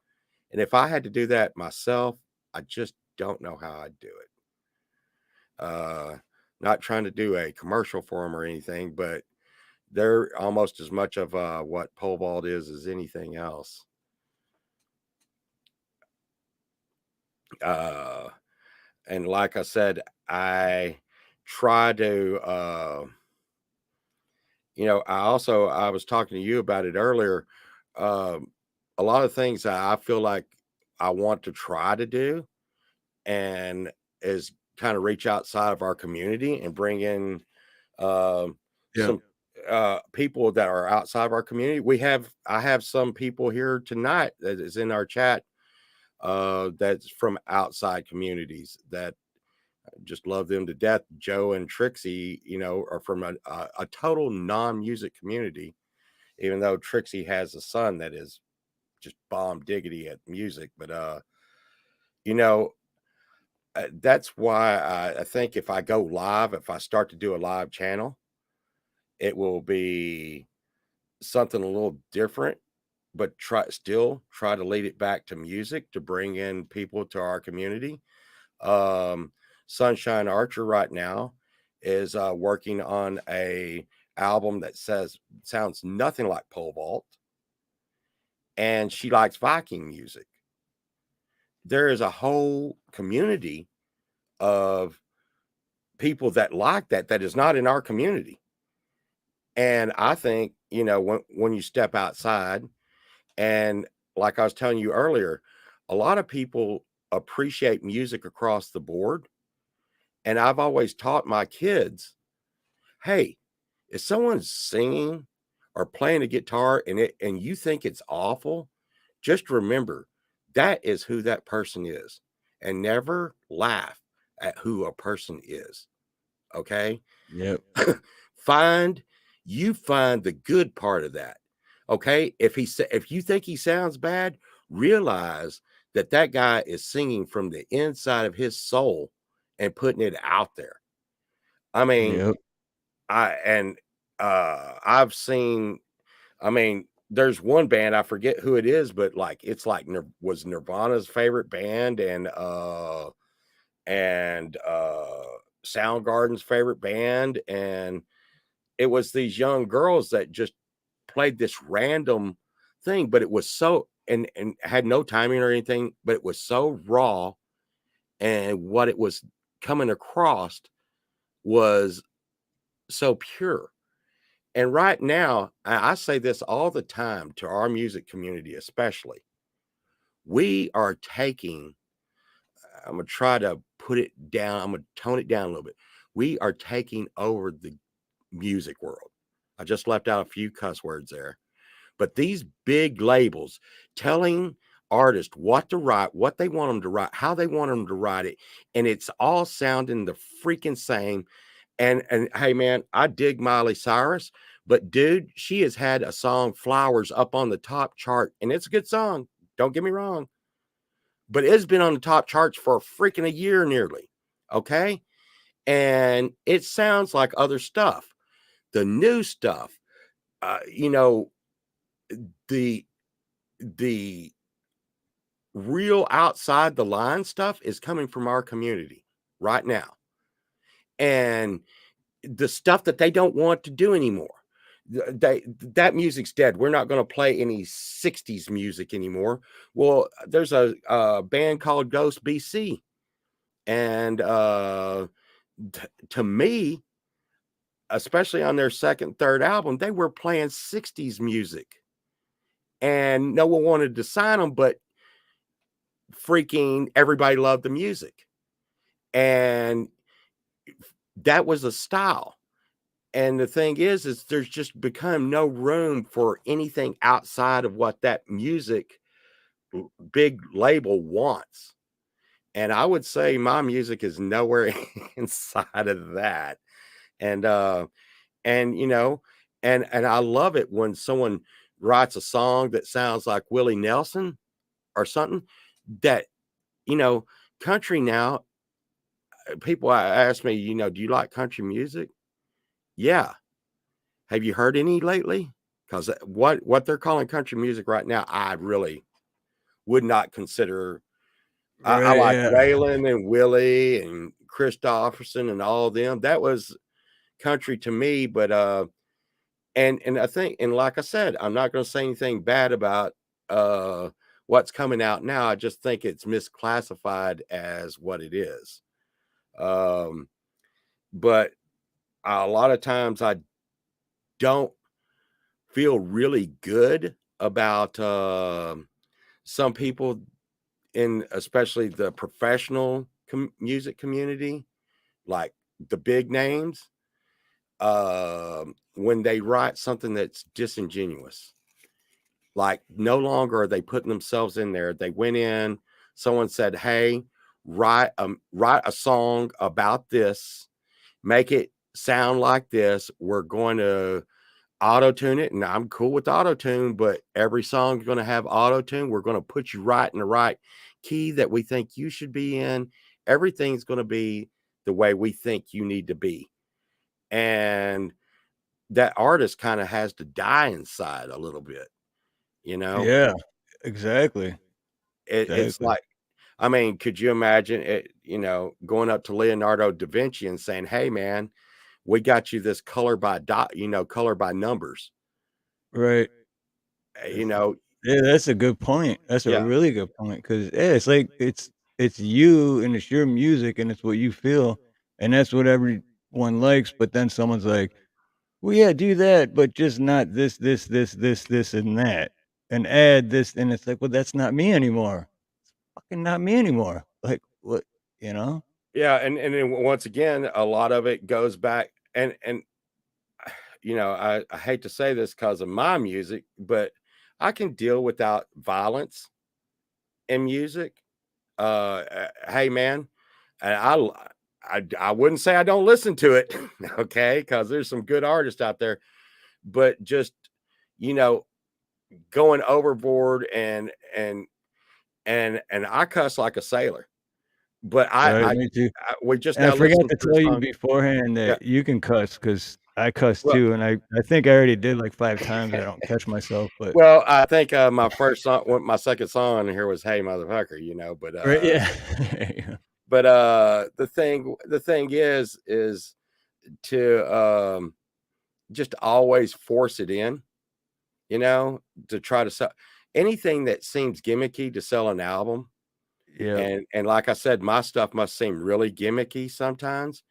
And if I had to do that myself, I just don't know how I'd do it. Not trying to do a commercial for them or anything, but they're almost as much of what pole vault is as anything else. And like I said, I try to, I was talking to you about it earlier. A lot of things that I feel like I want to try to do, and is kind of reach outside of our community and bring in some people that are outside of our community. I have some people here tonight that is in our chat that's from outside communities that just love them to death. Joe and Trixie, are from a total non-music community, even though Trixie has a son that is just bomb diggity at music. But you know that's why I think if I go live, if I start to do a live channel, it will be something a little different, but try to lead it back to music to bring in people to our community. Um, Sunshine Archer right now is working on a album that sounds nothing like pole vault, and she likes Viking music. There is a whole community of people that like that is not in our community. And I think, when you step outside, and like I was telling you earlier, a lot of people appreciate music across the board. And I've always taught my kids, hey, if someone's singing or playing a guitar and you think it's awful, just remember that is who that person is, and never laugh at who a person is. Okay? Yep. find the good part of that. Okay? If you think he sounds bad, realize that guy is singing from the inside of his soul and putting it out there. I mean, Yep. I've seen, there's one band, I forget who it is, but like it's like was Nirvana's favorite band, and Soundgarden's favorite band, and it was these young girls that just played this random thing, but it was so, and had no timing or anything, but it was so raw, and what it was coming across was so pure. And right now, I say this all the time to our music community, especially, we are taking, I'm going to try to put it down, I'm going to tone it down a little bit. We are taking over the music world. I just left out a few cuss words there. But these big labels telling artists what to write, what they want them to write, how they want them to write it, and it's all sounding the freaking same. And hey man, I dig Miley Cyrus, but dude, she has had a song Flowers up on the top chart, and it's a good song. Don't get me wrong. But it's been on the top charts for freaking a year nearly. Okay? And it sounds like other stuff. The new stuff, uh, you know, the the real outside the line stuff is coming from our community right now. And the stuff that they don't want to do anymore. That music's dead. We're not going to play any 60s music anymore. Well, there's a band called Ghost BC. And to me, especially on their second, third album, they were playing 60s music. And no one wanted to sign them, but freaking everybody loved the music. And that was a style. And the thing is there's just become no room for anything outside of what that music big label wants. And I would say my music is nowhere inside of that. And you know, and I love it when someone writes a song that sounds like Willie Nelson or something that, you know, country now, people ask me, you know, do you like country music? Yeah. Have you heard any lately? Because what they're calling country music right now, I really would not consider. I Right, like yeah. Waylon and Willie and Christopherson and all of them. That was country to me, but and I think, and like I said, I'm not going to say anything bad about what's coming out now. I just think it's misclassified as what it is. Um, but a lot of times I don't feel really good about some people in especially the professional music community, like the big names, when they write something that's disingenuous. Like no longer are they putting themselves in there. They went in, someone said, hey, write a song about this, make it sound like this. We're going to auto tune it, and I'm cool with auto tune, but every song's going to have auto tune. We're going to put you right in the right key that we think you should be in. Everything's going to be the way we think you need to be. And that artist kind of has to die inside a little bit, you know? Yeah, exactly, It's exactly. like, I mean, could you imagine it, you know, going up to Leonardo da Vinci and saying, hey, man, we got you this color by dot, you know, color by numbers, Right. you It's know? yeah, that's a good point. That's a Yeah. really good point because yeah, it's like it's you and it's your music and it's what you feel, and that's what everyone likes, but then someone's like, "Well, yeah, do that, but just not this, and that, and add this," and it's like, "Well, that's not me anymore. Fucking not me anymore." Like, what you know? Yeah, and then once again, a lot of it goes back and you know, I hate to say this because of my music, but I can deal without violence in music. Hey man, and I wouldn't say I don't listen to it, okay, because there's some good artists out there, but just you know, going overboard and I cuss like a sailor, but Right, me too. we just And I now forgot listened to to the tell you song. beforehand Yeah, that you can cuss because I cuss well, too, and I think I already did like 5 times. I don't catch myself, but well, I think, my first song my second song on here was "Hey Motherfucker," you know, right, yeah. the thing is to, just always force it in, you know, to try to sell anything that seems gimmicky to sell an album, Yep. and like I said, my stuff must seem really gimmicky sometimes,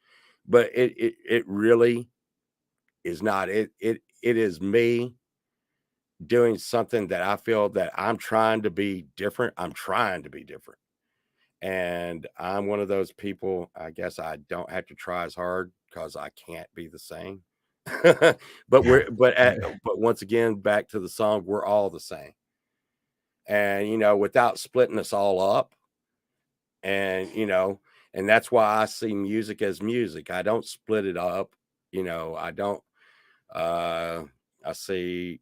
but it really is not. It is me doing something that I feel that I'm trying to be different. I'm trying to be different. And I'm one of those people, I guess I don't have to try as hard because I can't be the same. but we're but once again, back to the song, we're all the same. And you know, without splitting us all up, and you know, and that's why I see music as music. I don't split it up, you know, I don't uh I see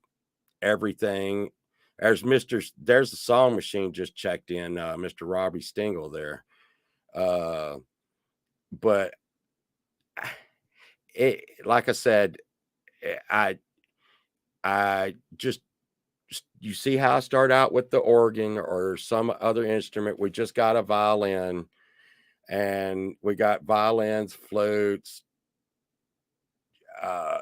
everything. There's the song machine just checked in, Mr. Robbie Stingle there. Uh, but like I said, I just you see how I start out with the organ or some other instrument. We just got a violin, and we got violins, flutes. Uh,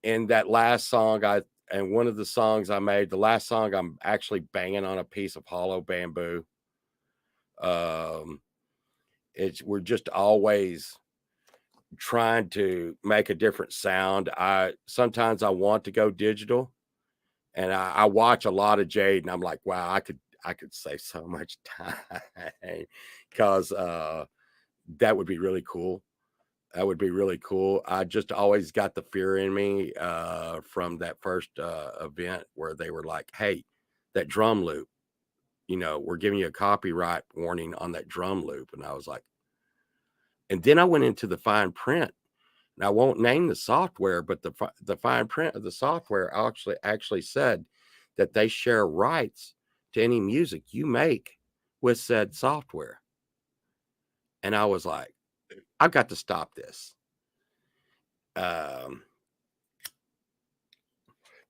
in that last song, and one of the songs I made, the last song, I'm actually banging on a piece of hollow bamboo. We're just always trying to make a different sound. Sometimes I want to go digital, and I watch a lot of Jade, and I'm like, wow, I could save so much time because that would be really cool. That would be really cool. I just always got the fear in me from that first event where they were like, hey, that drum loop, we're giving you a copyright warning on that drum loop. And I was like, and then I went into the fine print. And I won't name the software, but the fine print of the software actually said that they share rights to any music you make with said software. And I was like, I've got to stop this. The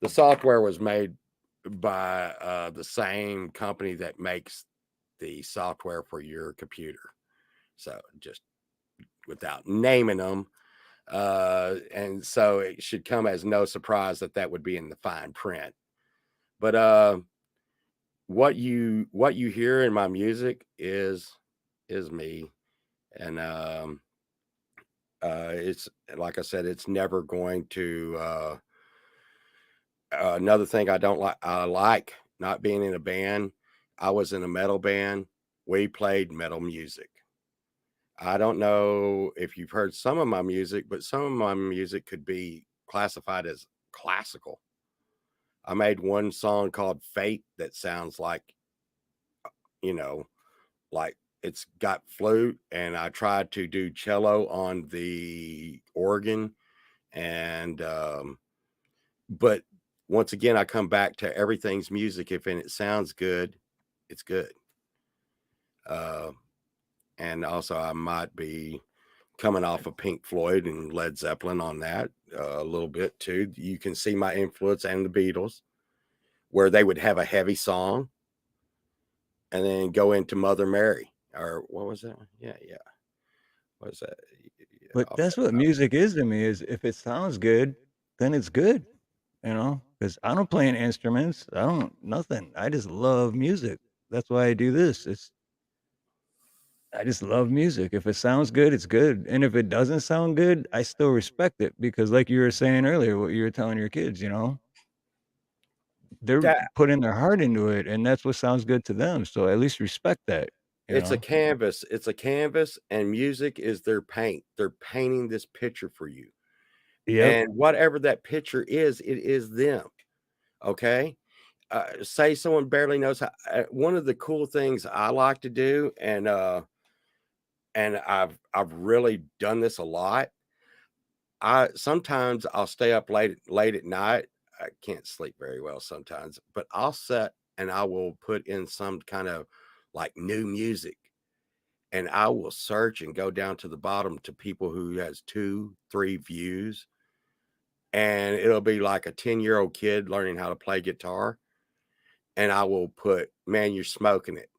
software was made by the same company that makes the software for your computer. So just without naming them. And so it should come as no surprise that would be in the fine print. But what you hear in my music is me. And it's like I said, it's never going to another thing I like not being in a band. I was in a metal band. We played metal music. I don't know if you've heard some of my music, but some of my music could be classified as classical. I made one song called Fate that sounds like, like it's got flute, and I tried to do cello on the organ. And, but once again, I come back to everything's music. If it sounds good, it's good. And also, I might be coming off of Pink Floyd and Led Zeppelin on that a little bit too. You can see my influence, and the Beatles, where they would have a heavy song and then go into Mother Mary, or what was that? Yeah. What was that? But that's what music is to me, is if it sounds good, then it's good, because I don't play any instruments. I don't nothing. I just love music. That's why I do this. I just love music. If it sounds good, it's good. And if it doesn't sound good, I still respect it, because like you were saying earlier, what you were telling your kids, they're That putting their heart into it, and that's what sounds good to them. So at least respect that, you It's a know? canvas. It's a canvas, and music is their paint. They're painting this picture for you. Yep. And whatever that picture is, it is them. Okay. Say someone barely knows how. One of the cool things I like to do, and I've really done this a lot. Sometimes I'll stay up late at night. I can't sleep very well sometimes, but I'll set and I will put in some kind of like new music, and I will search and go down to the bottom to people who has 2, 3 views, and it'll be like a 10-year-old kid learning how to play guitar, and I will put, "Man, you're smoking it."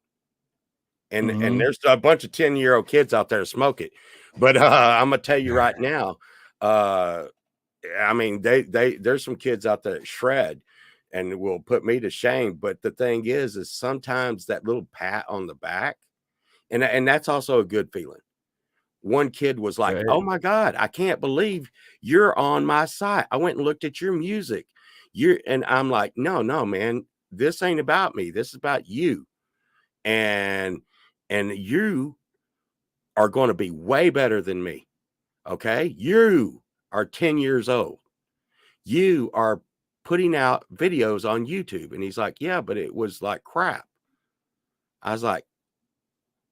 And Mhm. there's a bunch of 10-year-old kids out there that smoke it. But Imma tell you right now, uh, I mean, there's some kids out there that shred and will put me to shame, but the thing is sometimes that little pat on the back, and that's also a good feeling. One kid was like, Right. "Oh my god, I can't believe you're on my site. I went and looked at your music. You're," and I'm like, "No, no, man. This ain't about me. This is about you. And you are going to be way better than me. Okay? You are 10 years old. You are putting out videos on YouTube." And he's like, "Yeah, but it was like crap." I was like,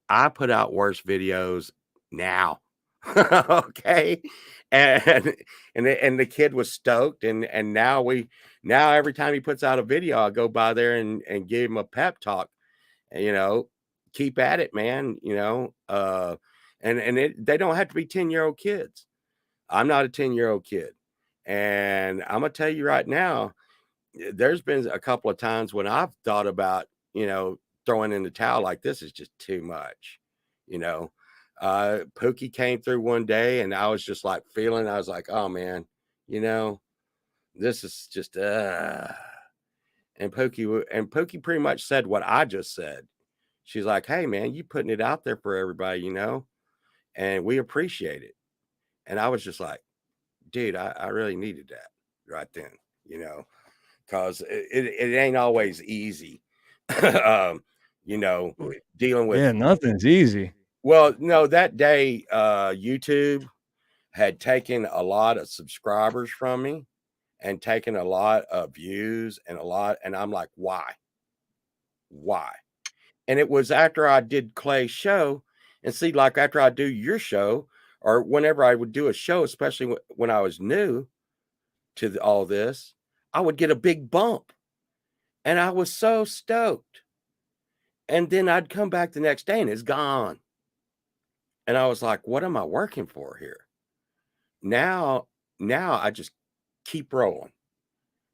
"I put out worse videos now." Okay. And the kid was stoked, and now every time he puts out a video, I go by there and give him a pep talk, and, keep at it, man, they don't have to be 10-year-old kids. I'm not a 10-year-old kid. And I'm gonna tell you right now, there's been a couple of times when I've thought about, throwing in the towel, like this is just too much, you know. Pookie came through one day and I was just like I was like, oh man, you know, this is just and Pookie pretty much said what I just said. She's like, hey man, you putting it out there for everybody, and we appreciate it. And I was just like, dude, I really needed that right then, because it ain't always easy, you know, dealing with. Yeah, nothing's easy. Well, no, that day, YouTube had taken a lot of subscribers from me and taken a lot of views and I'm like, why? And it was after I did Clay's show, and see, like after I do your show, or whenever I would do a show, especially when I was new to all this, I would get a big bump, and I was so stoked. And then I'd come back the next day and it's gone. And I was like, what am I working for here? Now, I just keep rolling,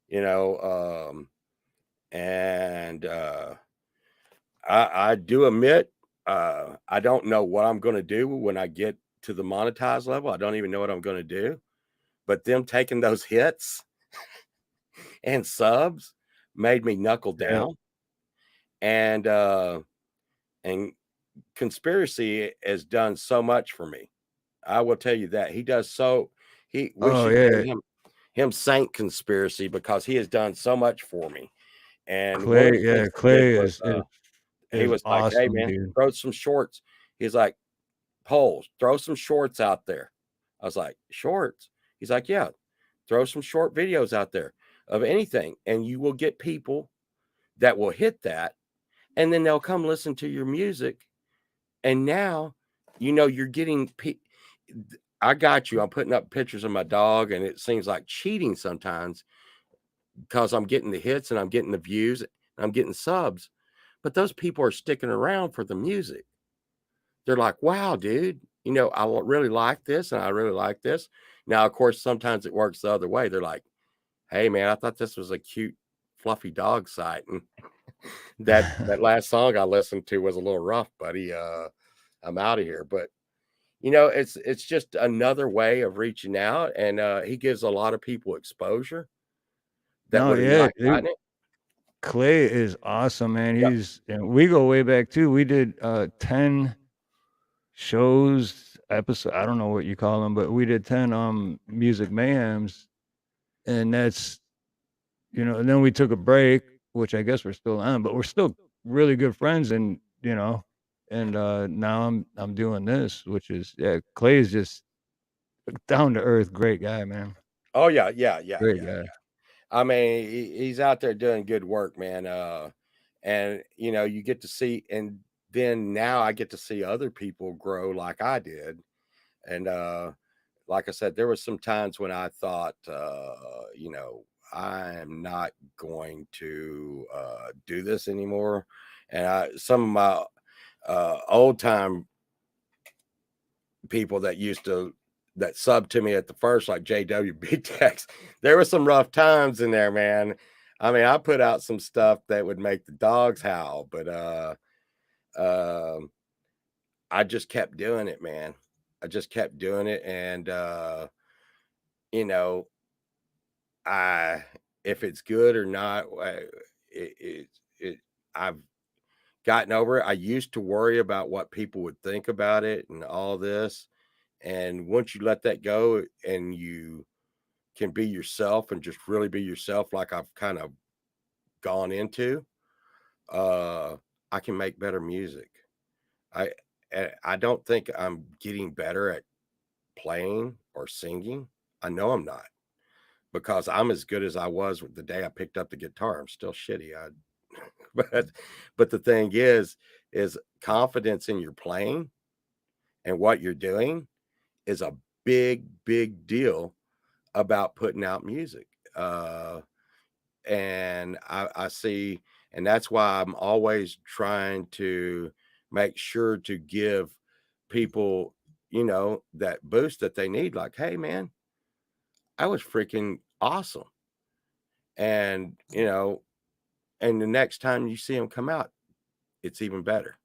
you know. And I do admit, I don't know what I'm going to do when I get to the monetized level. I don't even know what I'm going to do. But them taking those hits and subs made me knuckle down. And Conspiracy has done so much for me. I will tell you that he does so. We Oh should yeah, name him Saint Conspiracy because he has done so much for me. And one Clay. of the Yeah, things he did Clay was he is was like, "Hey awesome, man, dude. throw some shorts." He's like, "Polls, throw some shorts out there." I was like, "Shorts?" He's like, "Yeah, throw some short videos out there of anything, and you will get people that will hit that, and then they'll come listen to your music." And now, you're getting. I got you. I'm putting up pictures of my dog, and it seems like cheating sometimes because I'm getting the hits and I'm getting the views and I'm getting subs. But those people are sticking around for the music. They're like, wow, dude, I really like this and I really like this. Now, of course, sometimes it works the other way. They're like, hey, man, I thought this was a cute, fluffy dog site. And that last song I listened to was a little rough, buddy. I'm out of here. But it's just another way of reaching out, and he gives a lot of people exposure that No, would have yeah, not dude. gotten it. Clay is awesome, man. Yep. And we go way back too. We did 10 shows, episode. I don't know what you call them, but we did 10 music mayhems, and that's and then we took a break, which I guess we're still on, but we're still really good friends, and and now I'm doing this, which is Clay is just down to earth, great guy, man. Oh yeah. Great guy. I mean, he's out there doing good work, man. And you get to see, and then now I get to see other people grow like I did. And like I said, there was some times when I thought, I am not going to do this anymore. And some of my old time people that sub to me at the first, like JWB Tex, there were some rough times in there, man. I mean, I put out some stuff that would make the dogs howl, but um I just kept doing it, man. I just kept doing it, and you know, I if it's good or not, it, it, it I've gotten over it. I used to worry about what people would think about it and all this, and once you let that go and you can be yourself and just really be yourself, like I've kind of gone into, uh, I can make better music. I I don't think I'm getting better at playing or singing. I know I'm not because I'm as good as I was with the day I picked up the guitar. I'm still shitty. But the thing is confidence in your playing and what you're doing is a big deal about putting out music. And I see, and that's why I'm always trying to make sure to give people, that boost that they need. Like, hey, man, I was freaking awesome. And, you know, and the next time you see them come out, it's even better,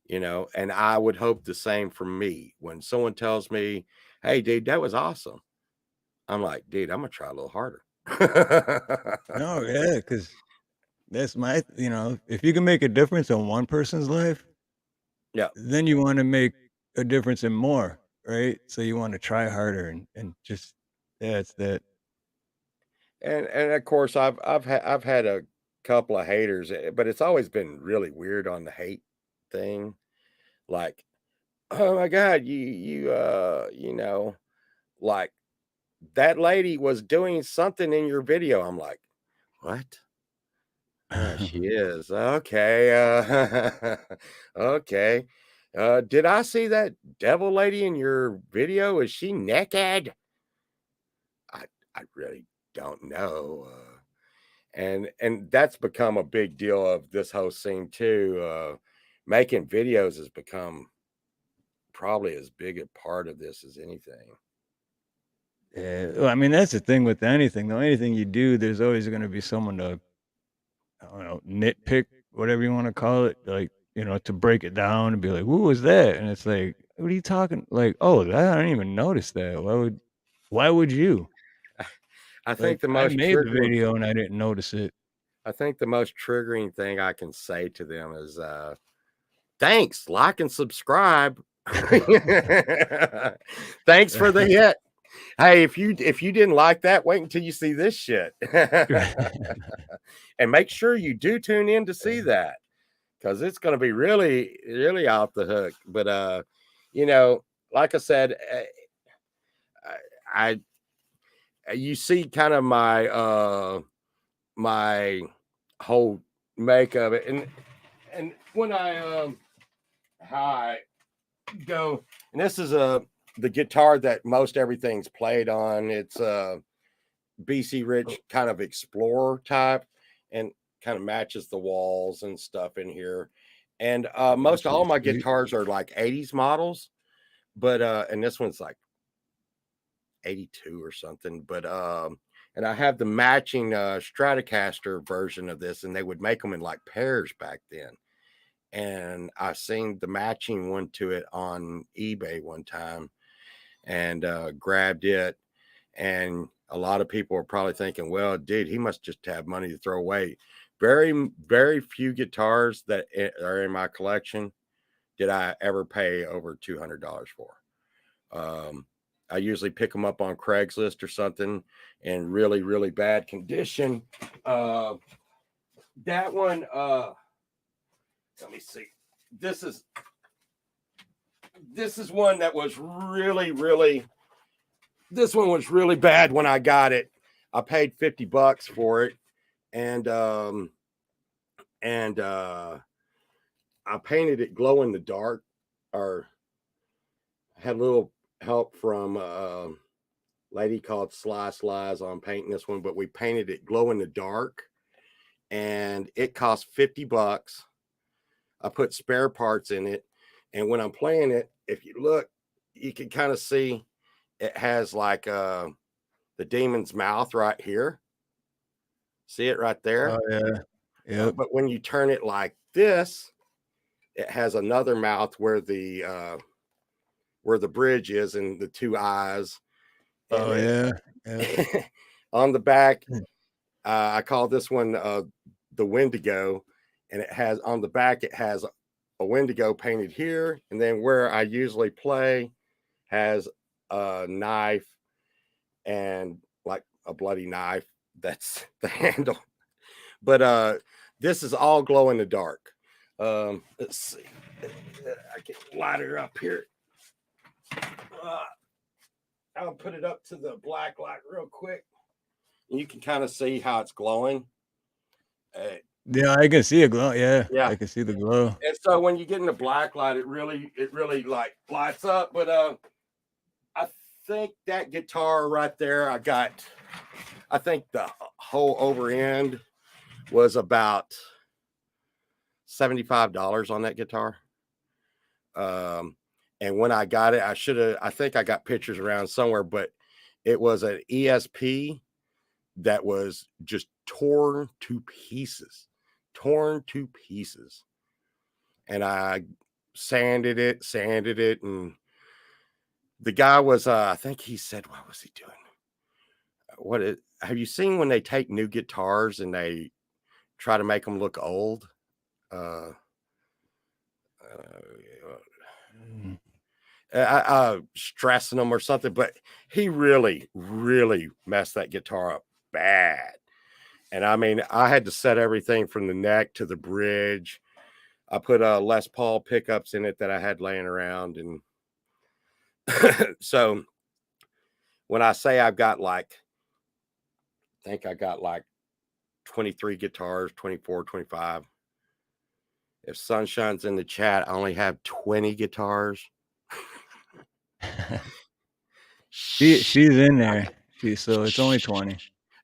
you know. And I would hope the same for me when someone tells me, hey, dude, that was awesome. I'm like, dude, I'm gonna try a little harder. No, yeah, because that's my, you know, if you can make a difference in one person's life, Yeah. then you want to make a difference in more, right? So you want to try harder and just, yeah, it's that. And of course I've had a couple of haters, but it's always been really weird on the hate thing. Like, oh my God, you know, like that lady was doing something in your video. I'm like, what? She is. Okay. Okay. Did I see that devil lady in your video? Is she naked? I I really don't know. And that's become a big deal of this whole scene too. Making videos has become probably as big a part of this as anything. Yeah, well, I mean, that's the thing with anything, though. Anything you do, there's always going to be someone to, I don't know, nitpick, whatever you want to call it, like, you know, to break it down and be like, "Who was that?" And it's like, "What are you talking?" Like, "Oh, that, I didn't even notice that. Why would you?" I Like, think the I most made the triggering video and I didn't notice it. I think the most triggering thing I can say to them is thanks, like and subscribe. Thanks for the hit. Hey, if you didn't like that, wait until you see this shit. And make sure you do tune in to see that, because it's going to be really, really off the hook. But you know, like I said, I you see kind of my whole make of it, and when I how I go, and this is the guitar that most everything's played on. It's BC Rich kind of Explorer type, and kind of matches the walls and stuff in here. And most all my Sweet. guitars are like 80s models, but and this one's like 82 or something. But and I have the matching Stratocaster version of this, and they would make them in like pairs back then. And I seen the matching one to it on eBay one time and grabbed it. And a lot of people are probably thinking, well, dude, he must just have money to throw away. Very few guitars that are in my collection did I ever pay over $200 for. I usually pick them up on Craigslist or something in really, really bad condition. Uh, that one, let me see. This is one that was really, really. This one was really bad when I got it. I paid $50 for it, and and I painted it glow in the dark, or had a little help from a lady called Slice on painting this one, but we painted it glow in the dark, and it cost $50. I put spare parts in it, and when I'm playing it, if you look, you can kind of see it has like the demon's mouth right here. See it right there? Oh yeah. Yep. But when you turn it like this, it has another mouth where the bridge is and the two eyes. And Oh yeah. Yep. on the back, I call this one the Wendigo, and it has on the back it has a Wendigo painted here, and then where I usually play has a knife and like a bloody knife. That's the handle. But this is all glow in the dark. Let's see. I can light her up here. I'll put it up to the black light real quick. You can kind of see how it's glowing. Yeah, I can see a glow. Yeah, Yeah. I can see the glow. And so when you get in the black light, it really like lights up. But I think that guitar right there, I think the whole over end was about $75 on that guitar. And when I got it, I think I got pictures around somewhere, but it was an ESP that was just torn to pieces. And I sanded it, and the guy was I think he said, what was he doing? Have you seen when they take new guitars and they try to make them look old? Uh, Stressing them or something, but he really, really messed that guitar up bad. And I mean, I had to set everything from the neck to the bridge. I put Les Paul pickups in it that I had laying around. And so when I say I think I got like 23 guitars, 24, 25. If Sunshine's in the chat, I only have 20 guitars. She's in there. So it's only 20.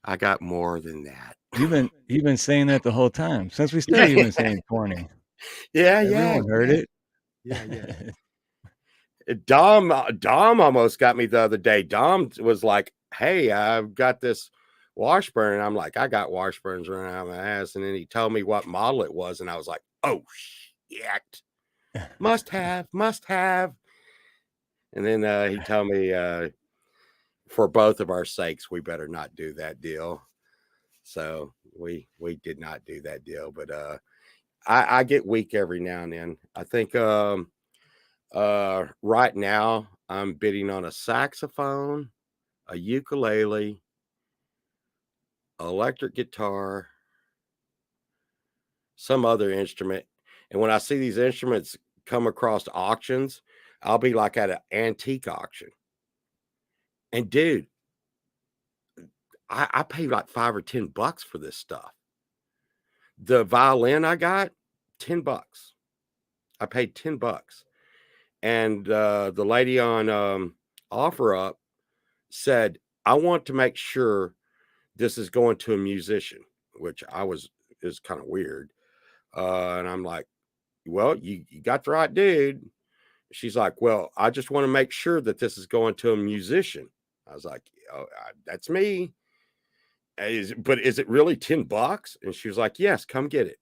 I got more than that. You've been saying that the whole time. Since we started, you've been saying 20. Everyone heard it. Yeah. Dom almost got me the other day. Dom was like, hey, I've got this Washburn. And I'm like, I got Washburns running out of my ass. And then he told me what model it was. And I was like, oh, shit. Must have. And then he told me, for both of our sakes, we better not do that deal. So we did not do that deal. But I get weak every now and then. I think right now I'm bidding on a saxophone, a ukulele, electric guitar, some other instrument. And when I see these instruments come across auctions, I'll be like at an antique auction. And dude, I paid like $5 or $10 for this stuff. The violin I got, $10. I paid $10. And the lady on OfferUp said, I want to make sure this is going to a musician, which is kind of weird. And I'm like, well, you got the right dude. She's like, well, I just want to make sure that this is going to a musician. I was like, oh, that's me. But is it really $10? And she was like, yes, come get it.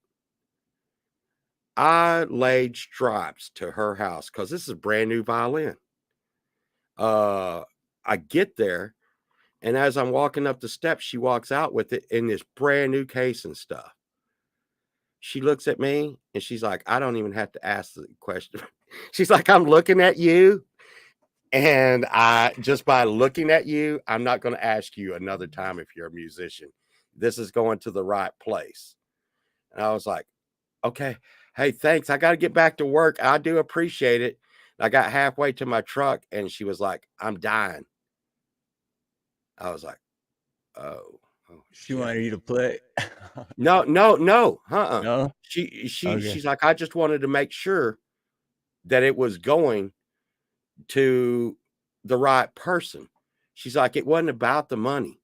I laid stripes to her house because this is a brand new violin. I get there, and as I'm walking up the steps, she walks out with it in this brand new case and stuff. She looks at me and she's like, I don't even have to ask the question. She's like, I'm looking at you. And just by looking at you, I'm not going to ask you another time if you're a musician. This is going to the right place. And I was like, okay, hey, thanks. I got to get back to work. I do appreciate it. I got halfway to my truck and she was like, I'm dying. I was like, oh. She wanted you to play. No. No? She's like, I just wanted to make sure that it was going to the right person. She's like, it wasn't about the money.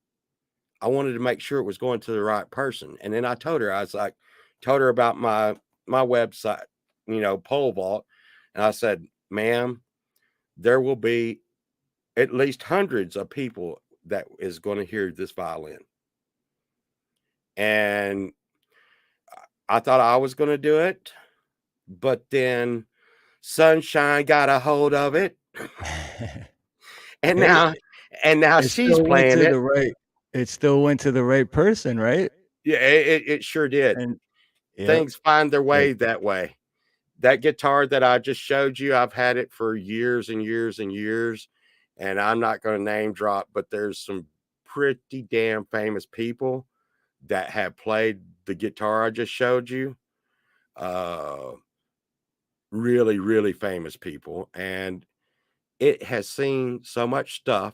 I wanted to make sure it was going to the right person. And then I told her about my website, pole vault. And I said, ma'am, there will be at least hundreds of people that is going to hear this violin. And I thought I was going to do it, but then Sunshine got a hold of it. and now she's playing it. It still went to the right person, right? Yeah, it sure did. And things find their way that way. That guitar that I just showed you, I've had it for years and years and years. And I'm not going to name drop, but there's some pretty damn famous people that have played the guitar I just showed you. Really, really famous people. And it has seen so much stuff.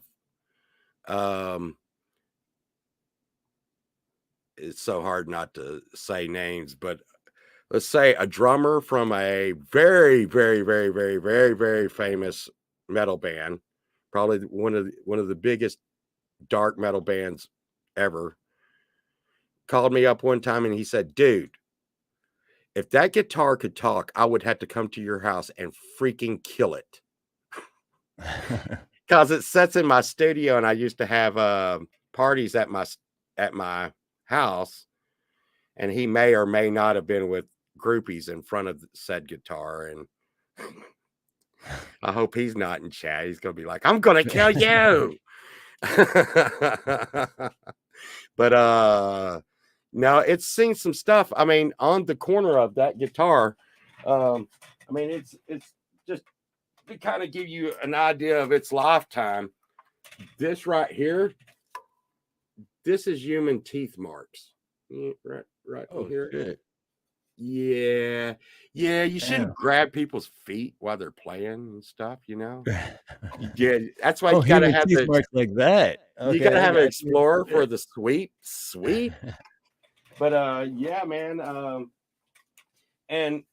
It's so hard not to say names, but let's say a drummer from a very, very, very, very, very, very famous metal band, probably one of the biggest dark metal bands ever, called me up one time and he said, dude, if that guitar could talk, I would have to come to your house and freaking kill it. Because it sits in my studio and I used to have parties at at my house, and he may or may not have been with groupies in front of said guitar. And I hope he's not in chat. He's gonna be like, I'm gonna kill you. But no, it's seen some stuff. I mean, on the corner of that guitar, I mean, it's just to kind of give you an idea of its lifetime. This right here, this is human teeth marks. Right here. Shit. Yeah. You shouldn't Damn. grab people's feet while they're playing and stuff, you know? Yeah, that's why Oh, you gotta human have teeth the marks like that. you Okay, gotta I have an got you. Explorer for the sweep. But yeah, man. And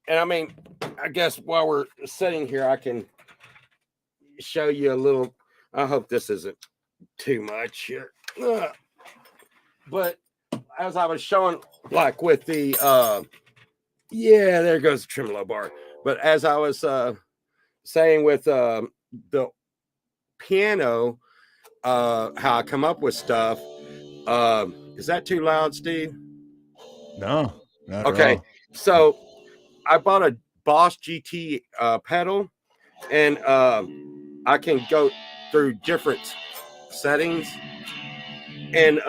I mean, I guess while we're sitting here, I can show you a little. I hope this isn't too much here. But as I was showing, like with the yeah, there goes the tremolo bar. But as I was saying with the piano, how I come up with stuff. Is that too loud, Steve? No, not Okay, at all. so I bought a Boss GT pedal, and I can go through different settings. And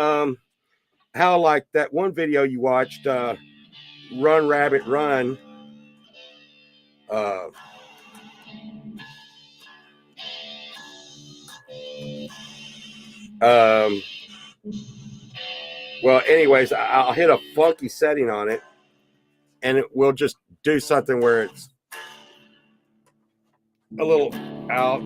how like that one video you watched, Run Rabbit Run. Well, anyways, I'll hit a funky setting on it, and it will just do something where it's a little out.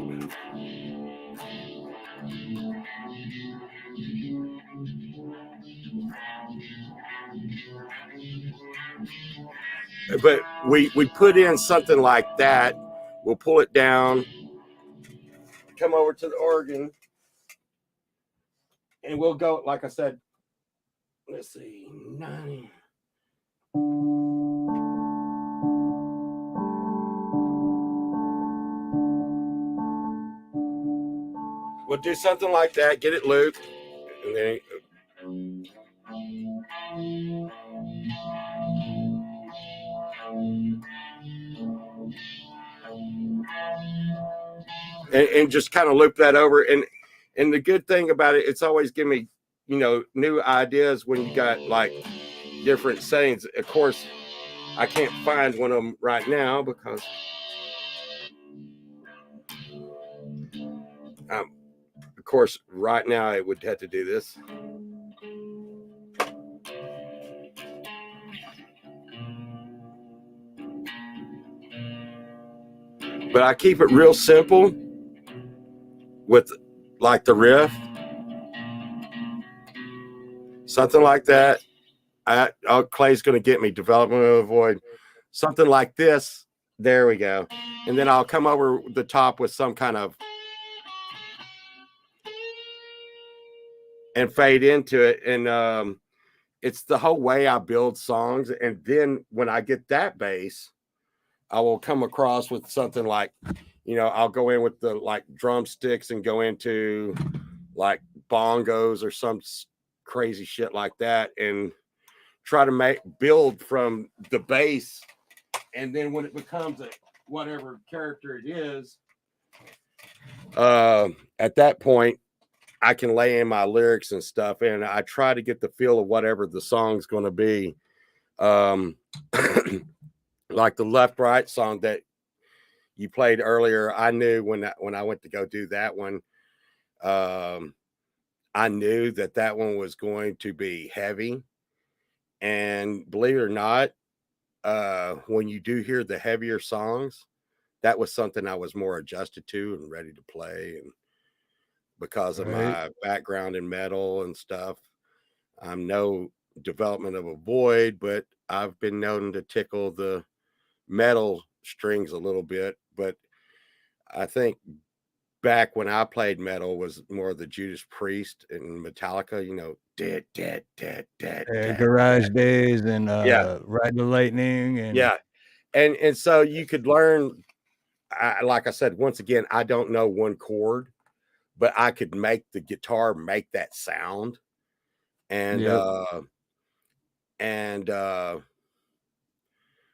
But we put in something like that. We'll pull it down, come over to the organ, and we'll go, like I said, let's see, 90. We'll do something like that, get it looped, and then and just kind of loop that over. And the good thing about it, it's always giving me, you know, new ideas when you got like different settings. Of course, I can't find one of them right now because of course, right now I would have to do this. But I keep it real simple with like the riff, something like that. Clay's going to get me development of a void, something like this. There we go. And then I'll come over the top with some kind of and fade into it. And it's the whole way I build songs. And then when I get that bass, I will come across with something like, you know, I'll go in with the like drumsticks and go into like bongos or some crazy shit like that and try to build from the bass. And then when it becomes a whatever character it is, at that point, I can lay in my lyrics and stuff, and I try to get the feel of whatever the song's going to be. Like the left right song that you played earlier, I knew when I went to go do that one, I knew that one was going to be heavy. And believe it or not, when you do hear the heavier songs, that was something I was more adjusted to and ready to play. And because of my background in metal and stuff, I'm no development of a void, but I've been known to tickle the metal strings a little bit. But I think back when I played metal was more the Judas Priest and Metallica, you know, dead. Garage days and Yeah. Ride the Lightning and Yeah. And so you could learn, like I said, once again, I don't know one chord, but I could make the guitar make that sound. And Yep. and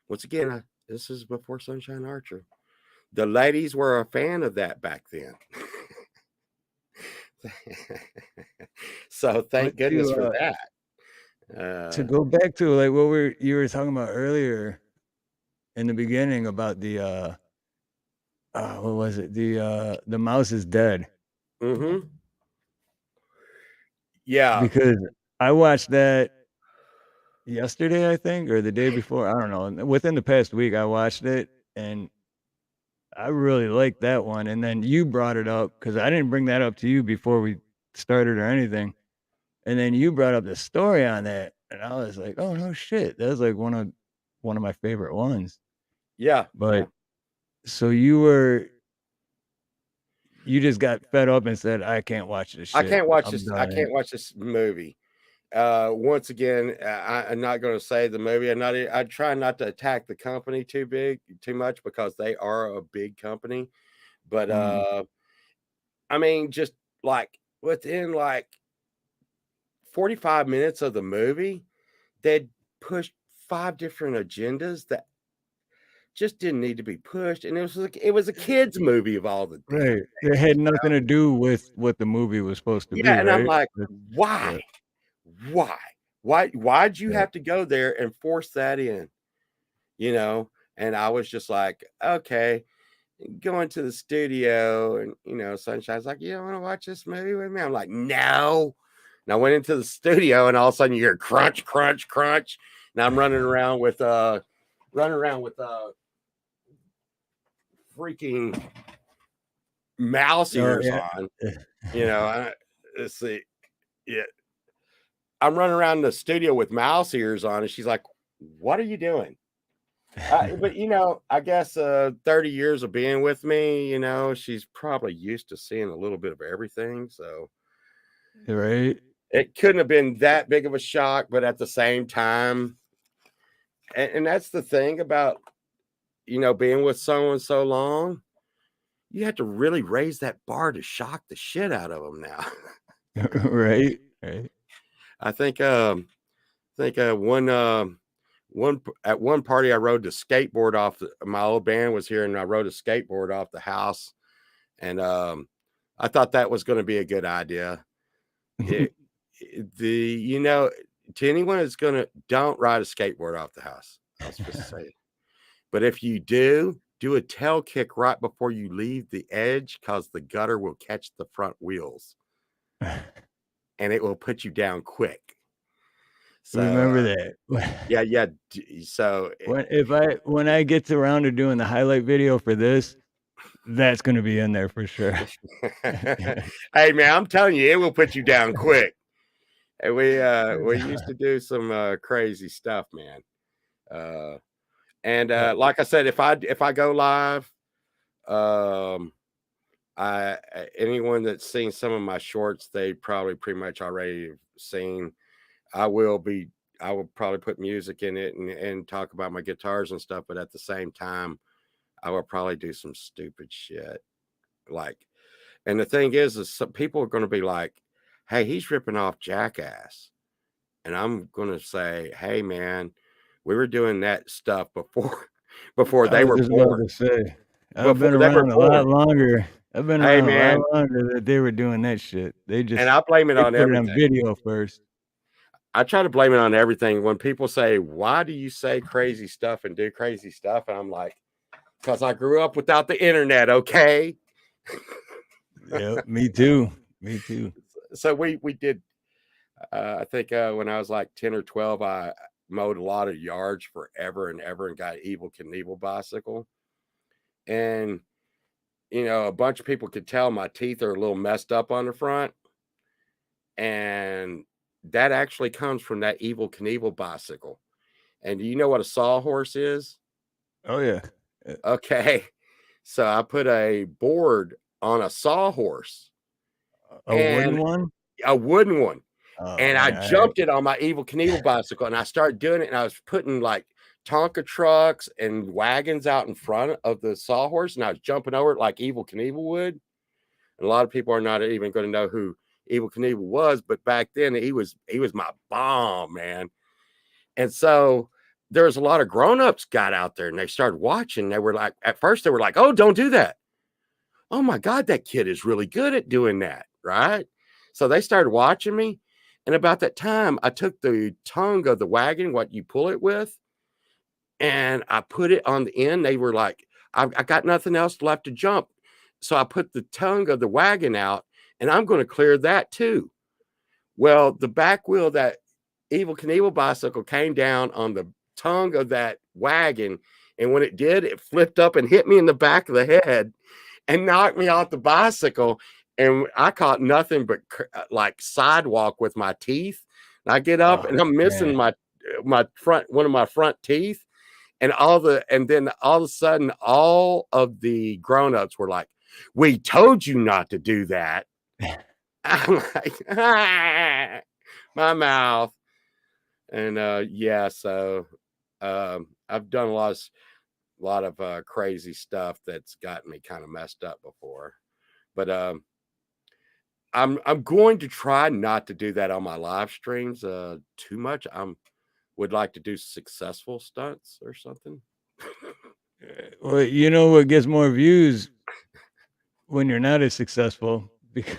once again, this is before Sunshine Archer. The ladies were a fan of that back then. So thank But goodness for that. to go back to like what you were talking about earlier in the beginning about the what was it? The mouse is dead. Mm-hmm. Yeah. Because I watched that yesterday, I think, or the day before. I don't know. Within the past week, I watched it, and I really liked that one. And then you brought it up because I didn't bring that up to you before we started or anything. And then you brought up the story on that, and I was like, "Oh no, shit!" That was like one of my favorite ones. Yeah. But so you just got fed up and said, "I can't watch this I shit. can't watch I'm this. I done." can't watch this movie. Once again, I'm not going to say the movie. I try not to attack the company too much because they are a big company. But I mean, just like within like 45 minutes of the movie, they'd pushed 5 different agendas that just didn't need to be pushed, and it was a kids movie of all the damn Right. It things. had nothing to do with what the movie was supposed to Yeah, be, and I'm right? like, Yeah, why? Why? Why'd you yeah. have to go there and force that in? You know? And I was just like, okay, going to the studio, and Sunshine's like, you don't want to watch this movie with me? I'm like, no. And I went into the studio, and all of a sudden you hear crunch, crunch, crunch. And I'm running around with freaking mouse Oh, ears yeah. on. Let's see. Yeah. I'm running around the studio with mouse ears on, and she's like, what are you doing? But I guess 30 years of being with me, she's probably used to seeing a little bit of everything. So Right? it couldn't have been that big of a shock, but at the same time, and that's the thing about being with someone so long, you have to really raise that bar to shock the shit out of them now. Right? Right. I think one at one party I rode the skateboard off my old band was here, and I rode a skateboard off the house, and I thought that was going to be a good idea. It, to anyone that's don't ride a skateboard off the house. I was supposed to say, but if you do a tail kick right before you leave the edge, because the gutter will catch the front wheels and it will put you down quick. So Remember that. yeah. So When I get around to doing the highlight video for this, that's gonna be in there for sure. hey man, I'm telling you, it will put you down quick. And we used to do some crazy stuff, man. And like I said, if I go live, anyone that's seen some of my shorts, they probably pretty much already seen. I will probably put music in it and talk about my guitars and stuff, but at the same time, I will probably do some stupid shit. And the thing is some people are going to be like, hey, he's ripping off Jackass. And I'm going to say, hey, man, we were doing that stuff before I they was were just about born. to say, I've been Before they were around a born. lot longer. I've been Hey, around a lot man. longer that they were doing that shit. They And I blame it on put it on everything. video first. I try to blame it on everything. When people say, why do you say crazy stuff and do crazy stuff? And I'm like, because I grew up without the internet, okay? Yeah, me too. Me too. So we did, I think when I was like 10 or 12, I mowed a lot of yards forever and ever and got an Evel Knievel bicycle. And, a bunch of people could tell my teeth are a little messed up on the front. And that actually comes from that Evel Knievel bicycle. And do you know what a sawhorse is? Oh yeah. Okay. So I put a board on a sawhorse, A wooden and one? a wooden one. Oh And I man. jumped it on my Evel Knievel bicycle, and I started doing it, and I was putting like Tonka trucks and wagons out in front of the sawhorse, and I was jumping over it like Evel Knievel would. And a lot of people are not even going to know who Evil Knievel was, but back then he was my bomb, man. And so there's a lot of grown-ups got out there and they started watching. They were like, at first they were like, "Oh, don't do that. Oh my God, that kid is really good at doing that." Right. So they started watching me. And about that time, I took the tongue of the wagon, what you pull it with, and I put it on the end. They were like, I got nothing else left to jump. So I put the tongue of the wagon out and I'm going to clear that too. Well, the back wheel of that Evil Knievel bicycle came down on the tongue of that wagon. And when it did, it flipped up and hit me in the back of the head and knocked me off the bicycle. And I caught nothing but like sidewalk with my teeth. And I get up and I'm missing my front, one of my front teeth. And then all of a sudden, all of the grown-ups were like, "We told you not to do that." I'm like, my mouth. And yeah, so I've done a lot of crazy stuff that's gotten me kind of messed up before. But I'm going to try not to do that on my live streams too much. Would like to do successful stunts or something. Well, you know what gets more views when you're not as successful. Because,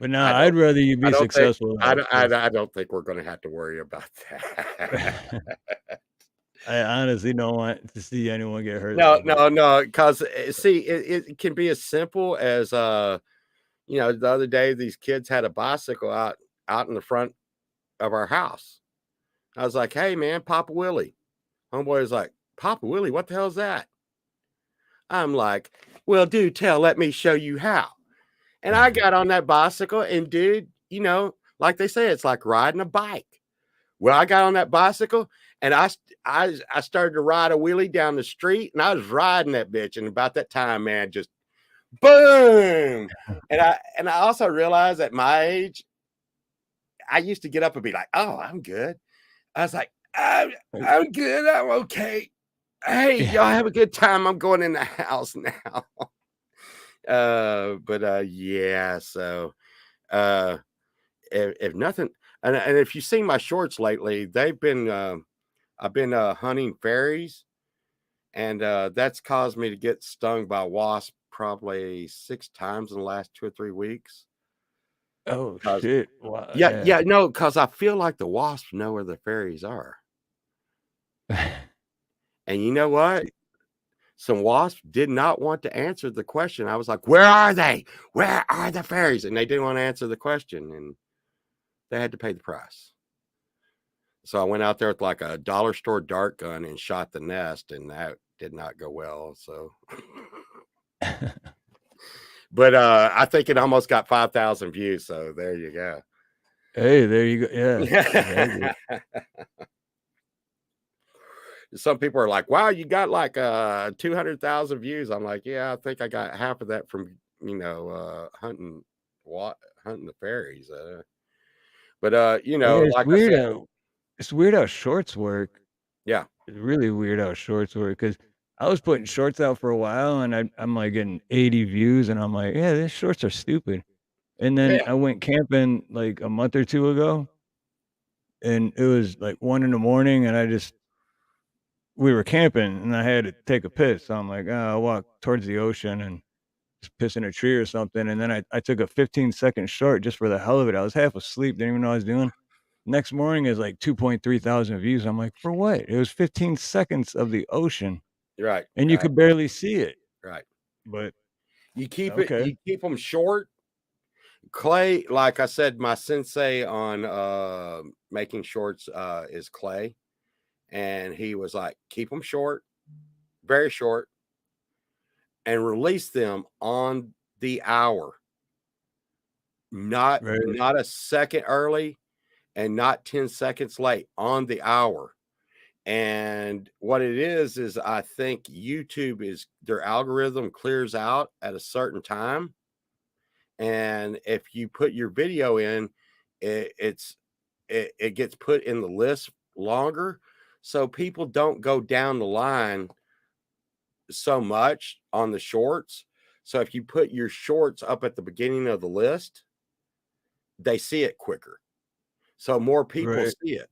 but no, I'd rather you be successful. I don't think we're going to have to worry about that. I honestly don't want to see anyone get hurt. No, because see, it can be as simple as you know, the other day these kids had a bicycle out in the front of our house. I was like, "Hey man, Papa Willie." Homeboy was like, "Papa Willie, what the hell is that?" I'm like, "Well, do tell, let me show you how." And I got on that bicycle and dude, you know, like they say, it's like riding a bike. Well, I got on that bicycle and I started to ride a wheelie down the street and I was riding that bitch. And about that time, man, just boom. And I also realized at my age, I used to get up and be like, "Oh, I'm good." I was like, I'm good. I'm okay. Hey, y'all have a good time. I'm going in the house now." Yeah, so if nothing, and if you've seen my shorts lately, they've been I've been hunting fairies, and that's caused me to get stung by wasps probably 6 times in the last 2 or 3 weeks. Oh shit! Wow, Yeah, no, because I feel like the wasps know where the fairies are. And you know what? Some wasps did not want to answer the question. I was like, "Where are they? Where are the fairies?" And they didn't want to answer the question, and they had to pay the price. So I went out there with like a dollar store dart gun and shot the nest, and that did not go well. So, but I think it almost got 5,000 views. So there you go. Hey, there you go. Yeah, exactly. Some people are like, "Wow, you got like 200,000 views." I'm like, "Yeah, I think I got half of that from hunting the fairies." But you know, Yeah, it's like I weird said, how shorts work. yeah, It's really weird how shorts work because I was putting shorts out for a while and I'm like getting 80 views and I'm like, yeah, these shorts are stupid. And then yeah, I went camping like a month or two ago and it was like 1 in the morning and we were camping and I had to take a piss. So I'm like, oh, I'll walk towards the ocean and just piss in a tree or something. And then I took a 15-second short just for the hell of it. I was half asleep, didn't even know what I was doing. Next morning is like 2.3 thousand views. I'm like, for what? It was 15 seconds of the ocean right, and you right, could barely see it. right. But You okay. keep them short. Clay, like I said, my sensei on making shorts is Clay, and he was like, keep them short, very short, and release them on the hour, not Right. not a second early and not 10 seconds late, on the hour. And what it is I think YouTube is their algorithm clears out at a certain time. And if you put your video in, it gets put in the list longer. So people don't go down the line so much on the shorts. So if you put your shorts up at the beginning of the list, they see it quicker. So more people Right. see it.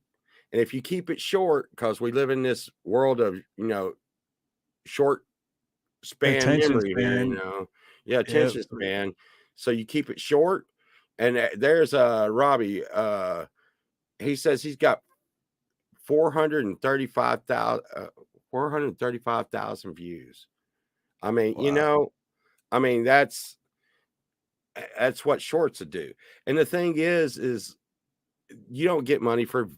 And if you keep it short, because we live in this world of, short span Attention memory here, span. yeah, Yep. attention span. So you keep it short. And there's Robbie. He says he's got 435,000 435,000 views. I mean, Wow. that's what shorts would do. And the thing is you don't get money for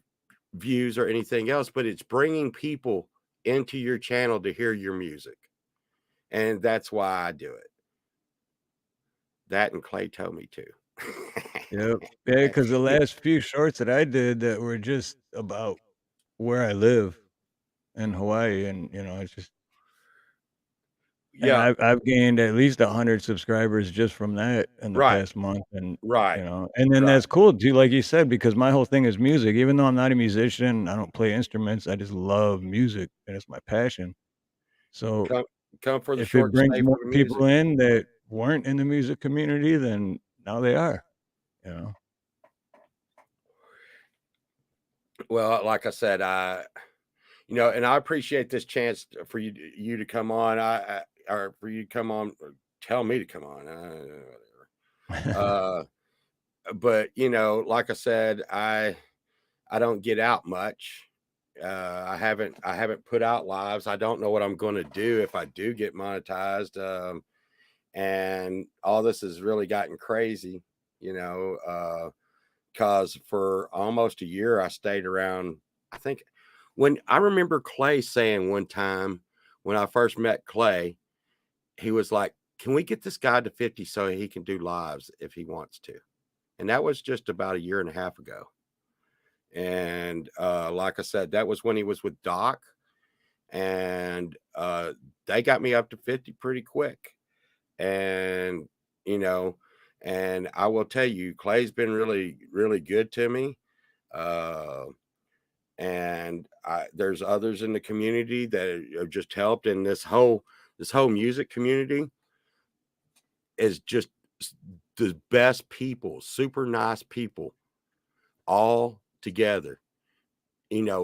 views or anything else, but it's bringing people into your channel to hear your music. And that's why I do it. That and Clay told me to. Yep. Yeah, because the last few shorts that I did that were just about where I live in Hawaii, and, it's just and Yeah, I've gained at least 100 subscribers just from that in the right, past month, and, right, and then right. that's cool too, like you said, because my whole thing is music. Even though I'm not a musician, I don't play instruments, I just love music, and it's my passion. So, Come come for the if it short, brings stay more for the music. people in that weren't in the music community, then now they are, you know? Well, like I said, and I appreciate this chance for you to come on. Or for you to come on, or tell me to come on. Whatever. But like I said, I don't get out much. I haven't put out lives. I don't know what I'm going to do if I do get monetized. And all this has really gotten crazy, because for almost a year I stayed around. I think when I remember Clay saying one time when I first met Clay, he was like, "Can we get this guy to 50 so he can do lives if he wants to?" And that was just about a year and a half ago. And like I said, that was when he was with Doc, and they got me up to 50 pretty quick. And you know, and I will tell you, Clay's been really, really good to me. Uh, and there's others in the community that have just helped. And this whole music community is just the best people, super nice people, all together,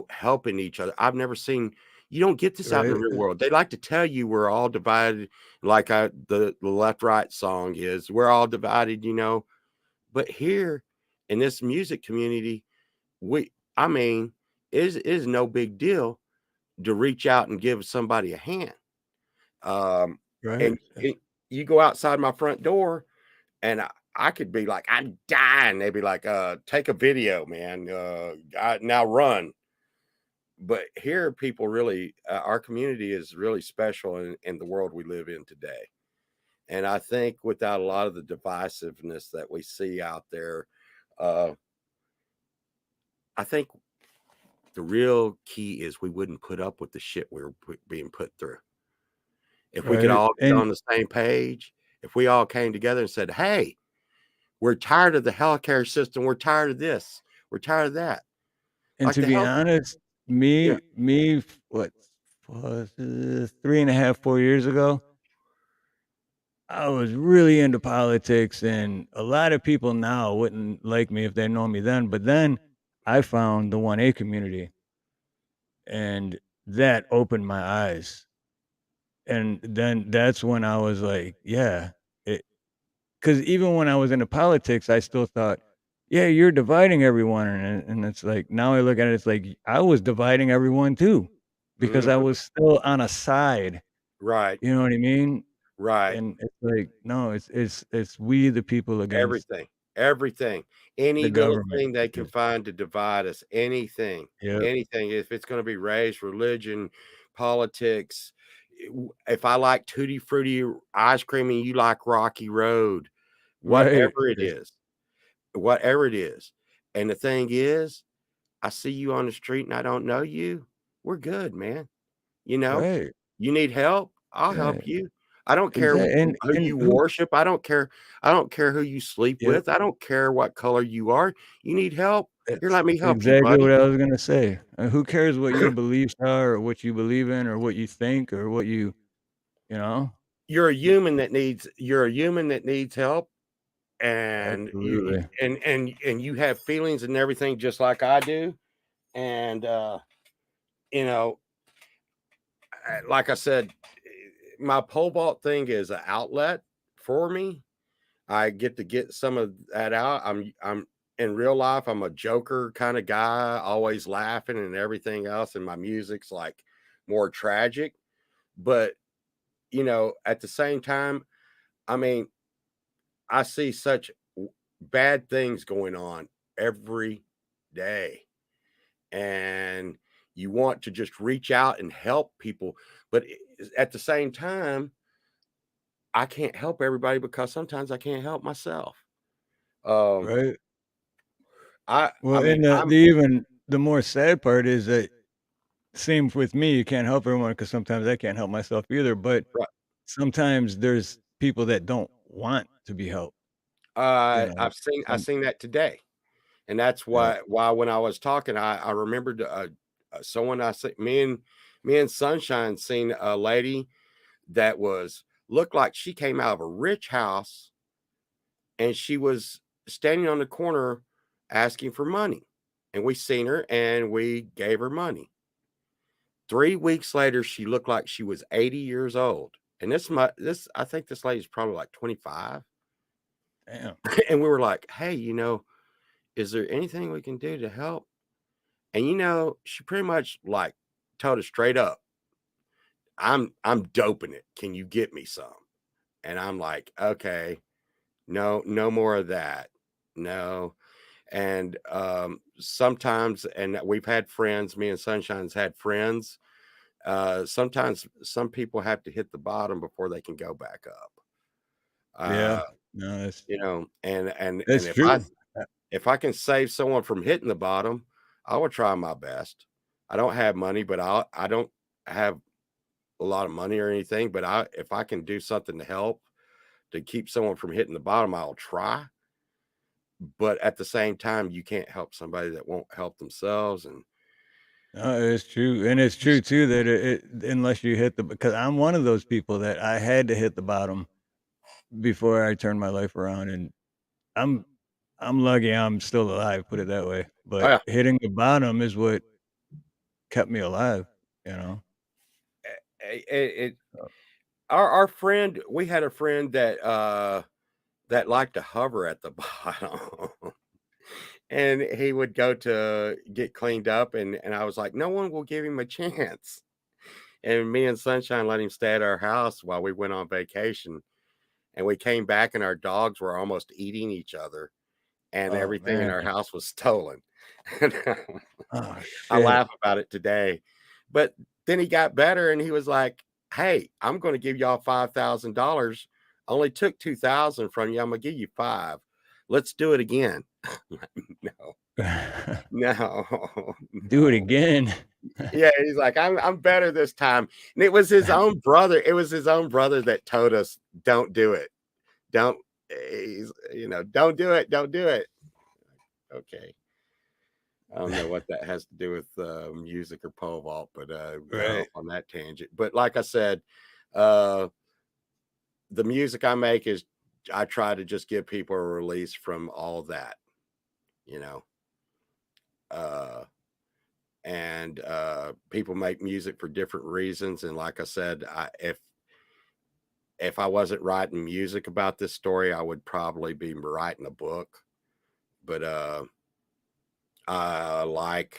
helping each other. I've never seen. You don't get this out in the Right? real world. They like to tell you we're all divided, like the left right song is. We're all divided, But here in this music community, I mean, is no big deal to reach out and give somebody a hand. Um, Right. and you go outside my front door, and I could be like, I'm dying. They'd be like, take a video, man. Now run. But here, people really, our community is really special in the world we live in today. And I think without a lot of the divisiveness that we see out there, uh, I think the real key is we wouldn't put up with the shit we were being put through. If we could Right. all get And on the same page, if we all came together and said, "Hey, we're tired of the healthcare system. We're tired of this. We're tired of that." and Like to the be health, honest, yeah, what was it, 3.5, 4 years ago, I was really into politics, and a lot of people now wouldn't like me if they know me then. But then I found the 1A community, and that opened my eyes. And then that's when I was like, yeah, because even when I was into politics, I still thought, yeah, you're dividing everyone. And it's like, now I look at it, it's like I was dividing everyone too, because I mhm, was still on a side. right, You know what I mean? right. And it's like, no, it's we the people against Everything, everything, the any little government. thing they can Yes. find to divide us, anything, Yep. anything. If it's going to be race, religion, politics, if I like Tutti Frutti ice cream and you like Rocky Road, Right. whatever it is, whatever it is. And the thing is, I see you on the street and I don't know you. We're good, man. You know, Right. you need help, I'll Yeah. help you. I don't care Exactly. who And you who worship. I don't care who you sleep Yep. with. I don't care what color you are. You need help? Here, That's let me help you, exactly what buddy. I was gonna say. Who cares what your beliefs are or what you believe in or what you think or what you know? you're a human that needs help, and Absolutely. you have feelings and everything just like I do. And you know, like I said, my pole vault thing is an outlet for me. I get some of that out. I'm in real life, I'm a joker kind of guy, always laughing and everything else, and my music's like more tragic. But at the same time, I mean, I see such bad things going on every day, and you want to just reach out and help people, but at the same time, I can't help everybody because sometimes I can't help myself. Um, Right. I Well, mean, and the more sad part is that same with me, you can't help everyone because sometimes I can't help myself either, but right. sometimes there's people that don't want to be helped, you know? I've Some seen that today, and that's Yeah. why when I was talking, I remembered someone I see me and Sunshine seen a lady that was looked like she came out of a rich house, and she was standing on the corner asking for money, and we seen her and we gave her money. 3 weeks later, she looked like she was 80 years old, and this I think this lady's probably like 25. Damn. And we were like, hey, is there anything we can do to help? And she pretty much like told us straight up, I'm doping it. Can you get me some? And I'm like, okay, no, no more of that. No. And sometimes, and we've had friends, me and Sunshine's had friends. Sometimes some people have to hit the bottom before they can go back up. Yeah. Uh, No, and that's true. if I can save someone from hitting the bottom, I will try my best. I don't have money, but I don't have a lot of money or anything, but if I can do something to help to keep someone from hitting the bottom, I'll try. But at the same time, you can't help somebody that won't help themselves. And No, it's true, and it's true too that unless you hit because I'm one of those people that I had to hit the bottom before I turned my life around, and I'm I'm lucky I'm still alive, put it that way, oh but yeah, hitting the bottom is what kept me alive, you know? it our friend, we had a friend that liked to hover at the bottom. And he would go to get cleaned up, and I was like, no one will give him a chance. And me and Sunshine let him stay at our house while we went on vacation. And we came back, and our dogs were almost eating each other, and Oh, everything in man. our house was stolen. And Oh, I shit. laugh about it today. But then he got better, and he was like, hey, I'm going to give y'all $5,000. Only took 2,000 from you. I'm going to give you five. Let's do it again. No, no, Do it no. again. Yeah, he's like, I'm better this time. And it was his own brother. It was his own brother that told us, don't do it. Don't don't do it. Don't do it. Okay. I don't know what that has to do with music or pole vault, but got off Right. on that tangent. But like I said, uh the music I make is I try to just give people a release from all of that, you know. Uh and people make music for different reasons, and like I said, if I wasn't writing music about this story, I would probably be writing a book. But I like,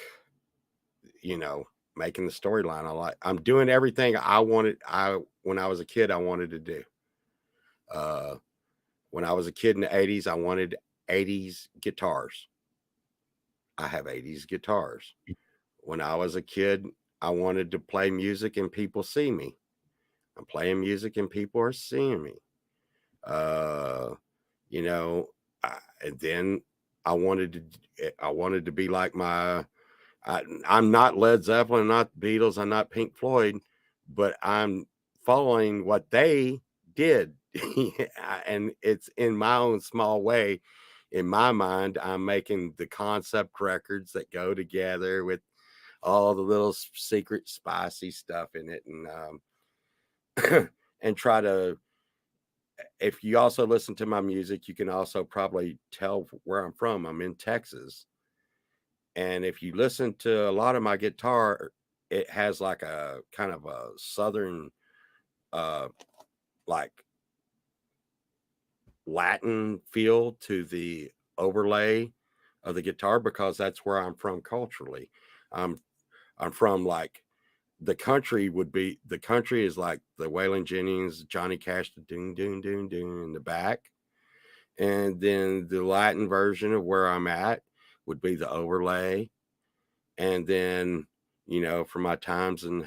you know, making the storyline. I'm doing everything I wanted. I When I was a kid, I wanted to do. Uh, when I was a kid in the '80s, I wanted '80s guitars. I have '80s guitars. When I was a kid, I wanted to play music and people see me. I'm playing music and people are seeing me. Uh, you know, and then I wanted to be like I'm not Led Zeppelin, I'm not Beatles, I'm not Pink Floyd, but I'm following what they did. And it's in my own small way. In my mind, I'm making the concept records that go together with all the little secret spicy stuff in it. And and try to, if you also listen to my music, you can also probably tell where I'm from. I'm in Texas. And if you listen to a lot of my guitar, it has like a kind of a southern, uh, like Latin feel to the overlay of the guitar because that's where I'm from culturally. I'm I'm from like the country is like the Waylon Jennings, Johnny Cash, the doon doon doon doon in the back, and then the Latin version of where I'm at would be the overlay, and then for my times and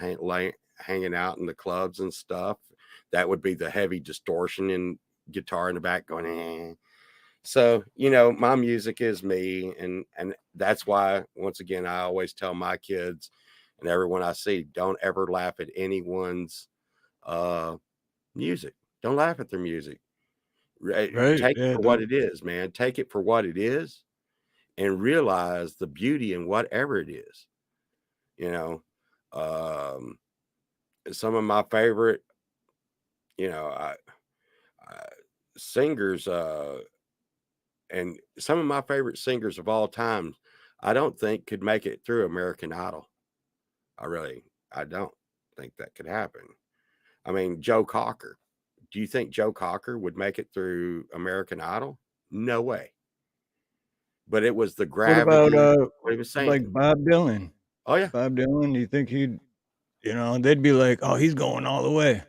hanging out in the clubs and stuff, that would be the heavy distortion and guitar in the back going. Eh. So my music is me, and that's why once again I always tell my kids and everyone I see, don't ever laugh at anyone's uh music. Don't laugh at their music. Right. Take it Yeah. for what Don't. it is, man. Take it for what it is and realize the beauty in whatever it is. You know, um, some of my favorite, you know, I, singers, and some of my favorite singers of all time, I don't think could make it through American Idol. I don't think that could happen. I mean, Joe Cocker. Do you think Joe Cocker would make it through American Idol? No way. But it was the What about gravity, what he was like saying. Bob Dylan? Oh yeah. Bob Dylan, you think he'd, they'd be like, "Oh, he's going all the way."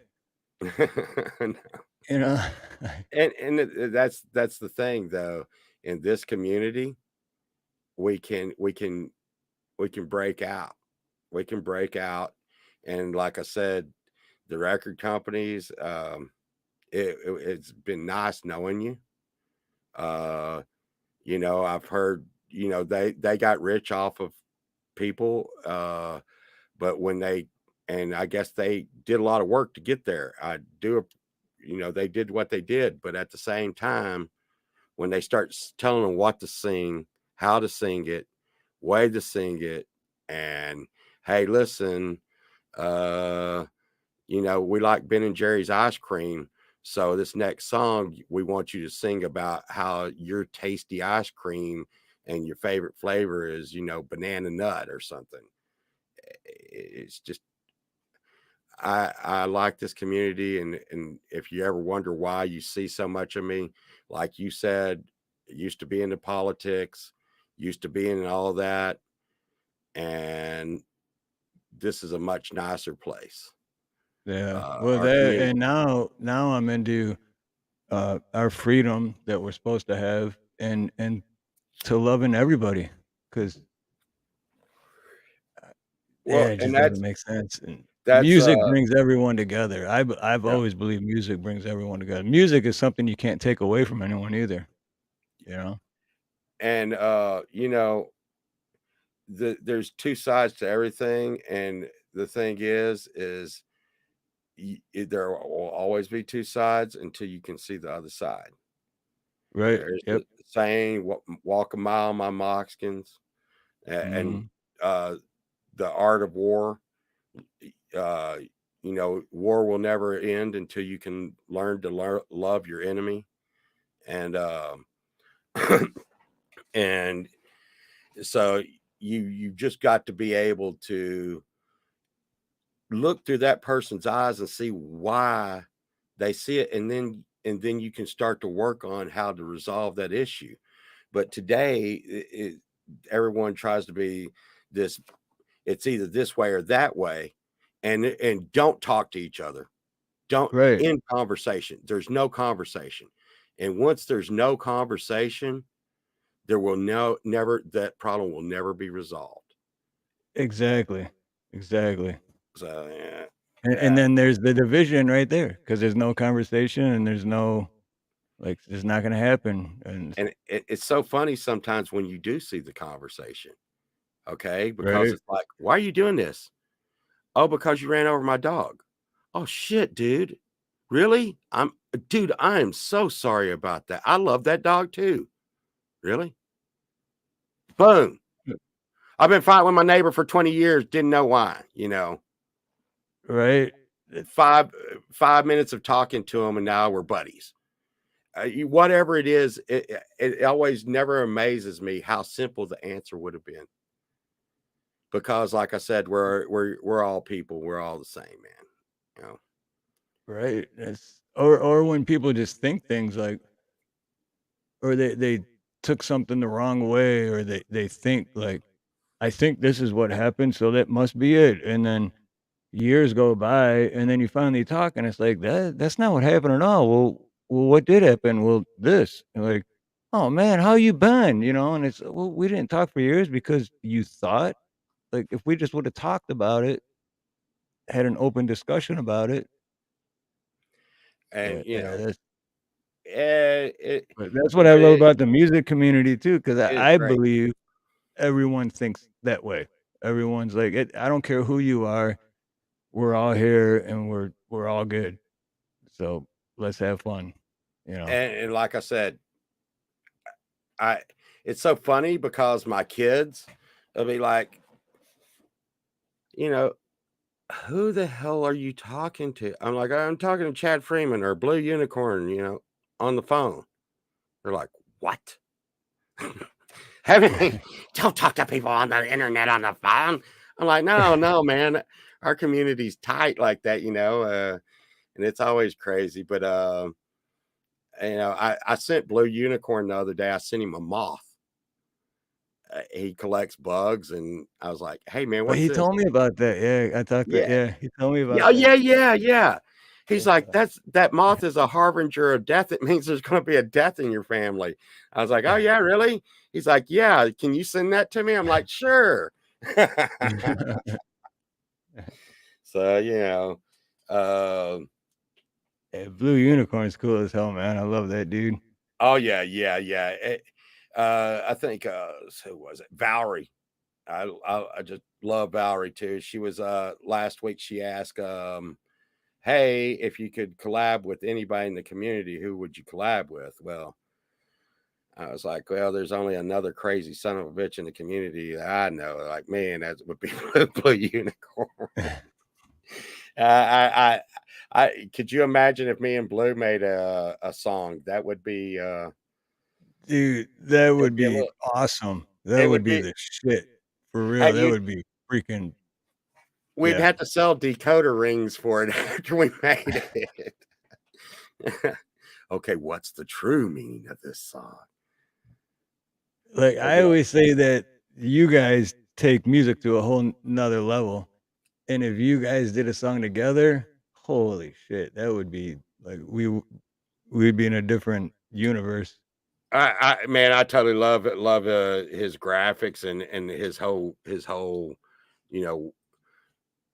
You know? That's the thing though. In this community, we can we can we can break out. We can break out, and like I said, the record companies. It's been nice knowing you. Uh, I've heard. They got rich off of people, but when they, and I guess they did a lot of work to get there. I do. They did what they did, but at the same time, when they start telling them what to sing, how to sing it, way to sing it, and hey, listen, uh, we like Ben and Jerry's ice cream. So this next song, we want you to sing about how your tasty ice cream and your favorite flavor is, banana nut or something. It's just I like this community, and if you ever wonder why you see so much of me, like you said, used to be into politics, used to be in all that, and this is a much nicer place. Yeah. Well, Our that community, and now I'm into our freedom that we're supposed to have, and to loving everybody, because well, it and just doesn't make sense. And that's music brings everyone together. I've yeah, always believed music brings everyone together. Music is something you can't take away from anyone either. You know. and there's two sides to everything, and the thing is there will always be two sides until you can see the other side. Right. There's Yep. the saying, "Walk a mile, my moccasins," and Mhm. uh, the art of war. Uh, war will never end until you can learn to love your enemy, and and so you just got to be able to look through that person's eyes and see why they see it, and then you can start to work on how to resolve that issue. But today, everyone tries to be this. It's either this way or that way, and don't talk to each other. Don't Right. in conversation. There's no conversation, and once there's no conversation, there will never that problem will never be resolved. Exactly. Exactly. So yeah, And yeah. then there's the division right there, because there's no conversation and there's no, like, it's not gonna happen. And And it's so funny sometimes when you do see the conversation, okay? Because right. it's like, "Why are you doing this?" "Oh, because you ran over my dog." "Oh, shit, dude. Really? Dude, I am so sorry about that. I love that dog too." "Really?" Boom. "I've been fighting with my neighbor for 20 years, didn't know why," Right. 5 minutes of talking to him, and now we're buddies. Whatever it is, it always never amazes me how simple the answer would have been. Because, like I said, we're all people. We're all the same, man. You know. Right. Or when people just think things like, or they took something the wrong way, or they think like, I think this is what happened, so that must be it. And then years go by, and then you finally talk, and it's like that's not what happened at all. Well, what did happen? Well, this. And like, oh man, how you been? And it's, well, we didn't talk for years because you thought, like, if we just would have talked about it, had an open discussion about it. And But yeah, it that's what I love it about the music community too, because is I great. believe everyone thinks that way. Everyone's like, I don't care who you are, we're all here and we're all good. So let's have fun. And like I said, I it's so funny because my kids will be like, you know, who the hell are you talking to? I'm like, I'm talking to Chad Freeman or Blue Unicorn, on the phone. They're like, what? Don't talk to people on the internet on the phone. I'm like, no, man. Our community's tight like that, and it's always crazy. But I sent Blue Unicorn the other day. I sent him a moth. He collects bugs, and I was like, "Hey, man, But what's he this?" told me about that. Yeah, I talked to Yeah, yeah, he told me yeah, about that. yeah, yeah, yeah. He's like, Yeah. that moth is a harbinger of death. It means there's going to be a death in your family. I was like, "Oh yeah, really?" He's like, "Yeah. Can you send that to me?" I'm like, "Sure." So um, Yeah, Blue Unicorn's cool as hell, man. I love that dude. oh yeah, yeah, yeah. I think who was it? Valerie. I just love Valerie too. She was last week. She asked, "Hey, if you could collab with anybody in the community, who would you collab with?" Well, I was like, "Well, there's only another crazy son of a bitch in the community that I know." Like, man, that would be Blue Unicorn. I, could you imagine if me and Blue made a song? That would be Dude, that it'd would be a be little. awesome. That It would would be be. the shit. For real, Hey, that you. would be freaking We'd yeah. have to sell decoder rings for it after we made it. Okay, what's the true meaning of this song? Like, They'd I be like, always say that you guys take music to a whole nother level, and if you guys did a song together, holy shit, that would be like we'd be in a different universe. man, I totally love his graphics and his whole, you know,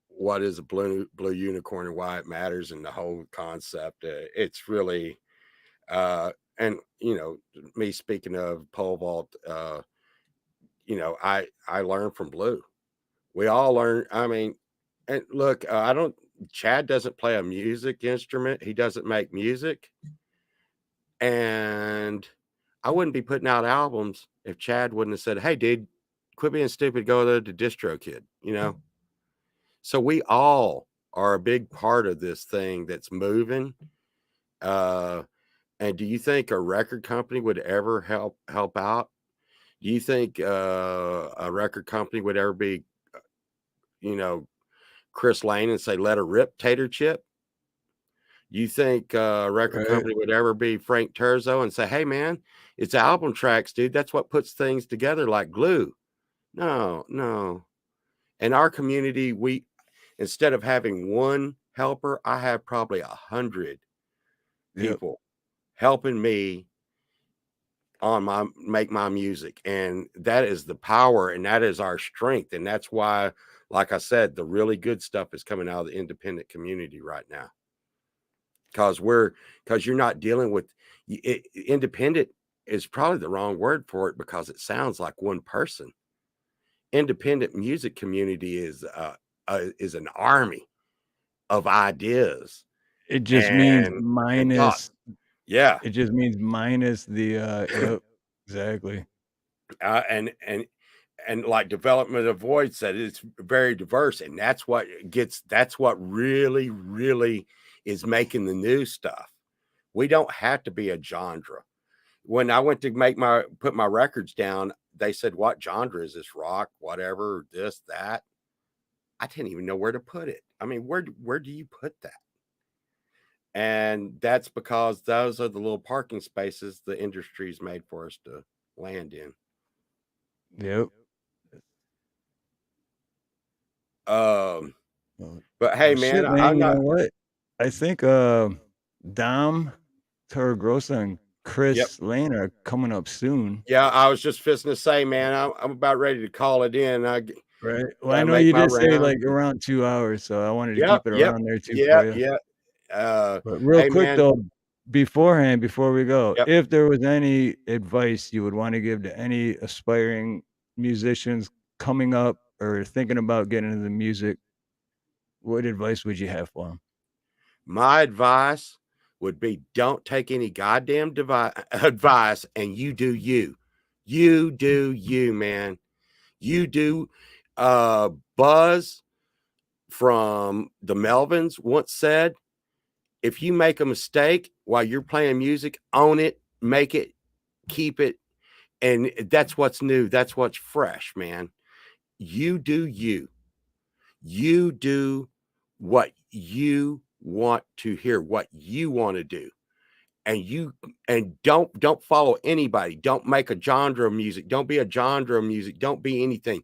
what is a blue unicorn and why it matters and the whole concept. It's really and me speaking of pole vault, I learned from Blue. We all learn. I mean, and look, I don't. Chad doesn't play a music instrument. He doesn't make music, and I wouldn't be putting out albums if Chad wouldn't have said, "Hey, dude, quit being stupid. Go there to Distro Kid." So we all are a big part of this thing that's moving. Uh, and do you think a record company would ever help out? Do you think a record company would ever be, you know, Chris Lane and say, "Let her rip, Tater Chip"? You think a record Right. company would ever be Frank Terzo and say, "Hey, man, it's album tracks, dude. That's what puts things together like glue"? No, no. In our community, we instead of having one helper, I have probably 100 Yep. people helping me on my make my music, and that is the power, and that is our strength, and that's why, like I said, the really good stuff is coming out of the independent community right now. Because you're not dealing with independent is probably the wrong word for it because it sounds like one person. Independent music community is an army of ideas It just means and thought. minus Yeah, the yep, exactly. and and like development of voice said, it's very diverse, and that's what really is making the new stuff. We don't have to be a genre. When I went to put my records down, they said, "What genre is this? Rock, whatever, this, that." I didn't even know where to put it. I mean, where do you put that? And that's because those are the little parking spaces the industry's made for us to land in. Yep. Um, Well, but hey, well, man, shit, man. I'm You know not. what? I think Dom Torregrossa and Yep. Chris Lane are coming up soon. Yeah, I was just fixing to say, man, I'm about ready to call it in. I Right. Well, I gotta know make you my did say rounds. like around 2 hours, so I wanted to Yep, keep it yep, around there too yeah, for you. yeah. But real Hey, quick man. though, beforehand, before we go, Yep. if there was any advice you would want to give to any aspiring musicians coming up or thinking about getting into the music, what advice would you have for them? My advice would be don't take any goddamn advice, and you do you. You do you, man. You do. Buzz from the Melvins once said, if you make a mistake while you're playing music, own it, make it, keep it. And that's what's new. That's what's fresh, man. You do you. You do what you want to hear, what you want to do. And don't follow anybody. Don't make a genre of music. Don't be a genre of music. Don't be anything.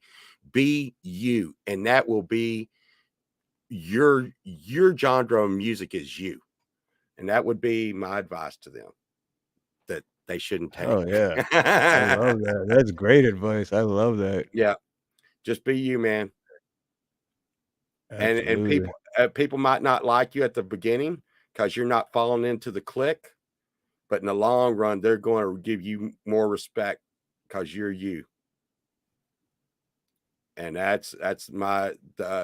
Be you. And that will be your genre of music is you. And that would be my advice to them that they shouldn't take. Oh yeah. I love that. That's great advice. I love that. Yeah, just be you, man. And Absolutely. people might not like you at the beginning because you're not falling into the clique, but in the long run, they're going to give you more respect because you're you. And that's the